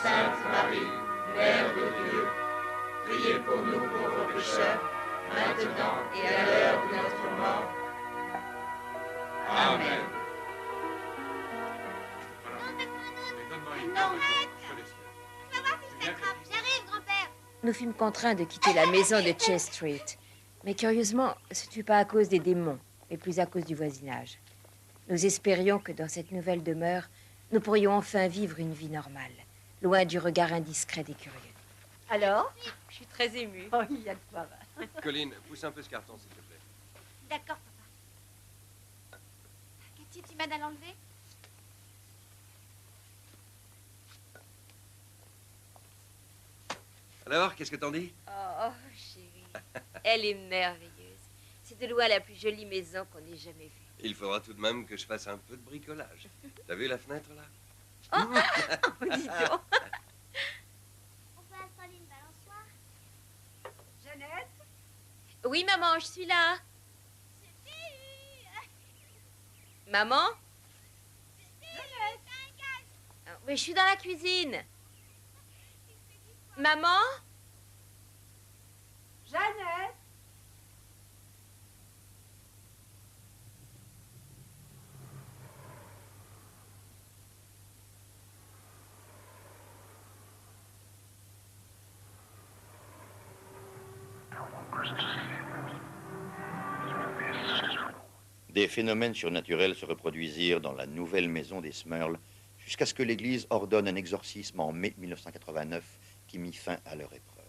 Sainte Marie, Mère de Dieu, priez pour nous pauvres pécheurs, maintenant et à l'heure de notre mort. Amen. Non, arrête. Je vais voir si je t'attrape. J'arrive, grand-père. Nous fûmes contraints de quitter la maison de Chase Street. Mais curieusement, ce ne fut pas à cause des démons, mais plus à cause du voisinage. Nous espérions que dans cette nouvelle demeure, nous pourrions enfin vivre une vie normale, loin du regard indiscret des curieux. Alors? Je suis très émue. Oh, il y a de quoi. Colline, pousse un peu ce carton, s'il te plaît. D'accord, papa. Cathy, tu m'aides à l'enlever? Alors, qu'est-ce que t'en dis? Oh, chérie, elle est merveilleuse. C'est de loin la plus jolie maison qu'on ait jamais vue. Il faudra tout de même que je fasse un peu de bricolage. T'as vu la fenêtre, là? Oh, dis donc. On peut installer une balançoire? Jeannette? Oui, maman, je suis là. Maman? Mais je suis dans la cuisine. Maman? Jeannette? Des phénomènes surnaturels se reproduisirent dans la nouvelle maison des Smurl jusqu'à ce que l'Église ordonne un exorcisme en mai 1989 qui mit fin à leur épreuve.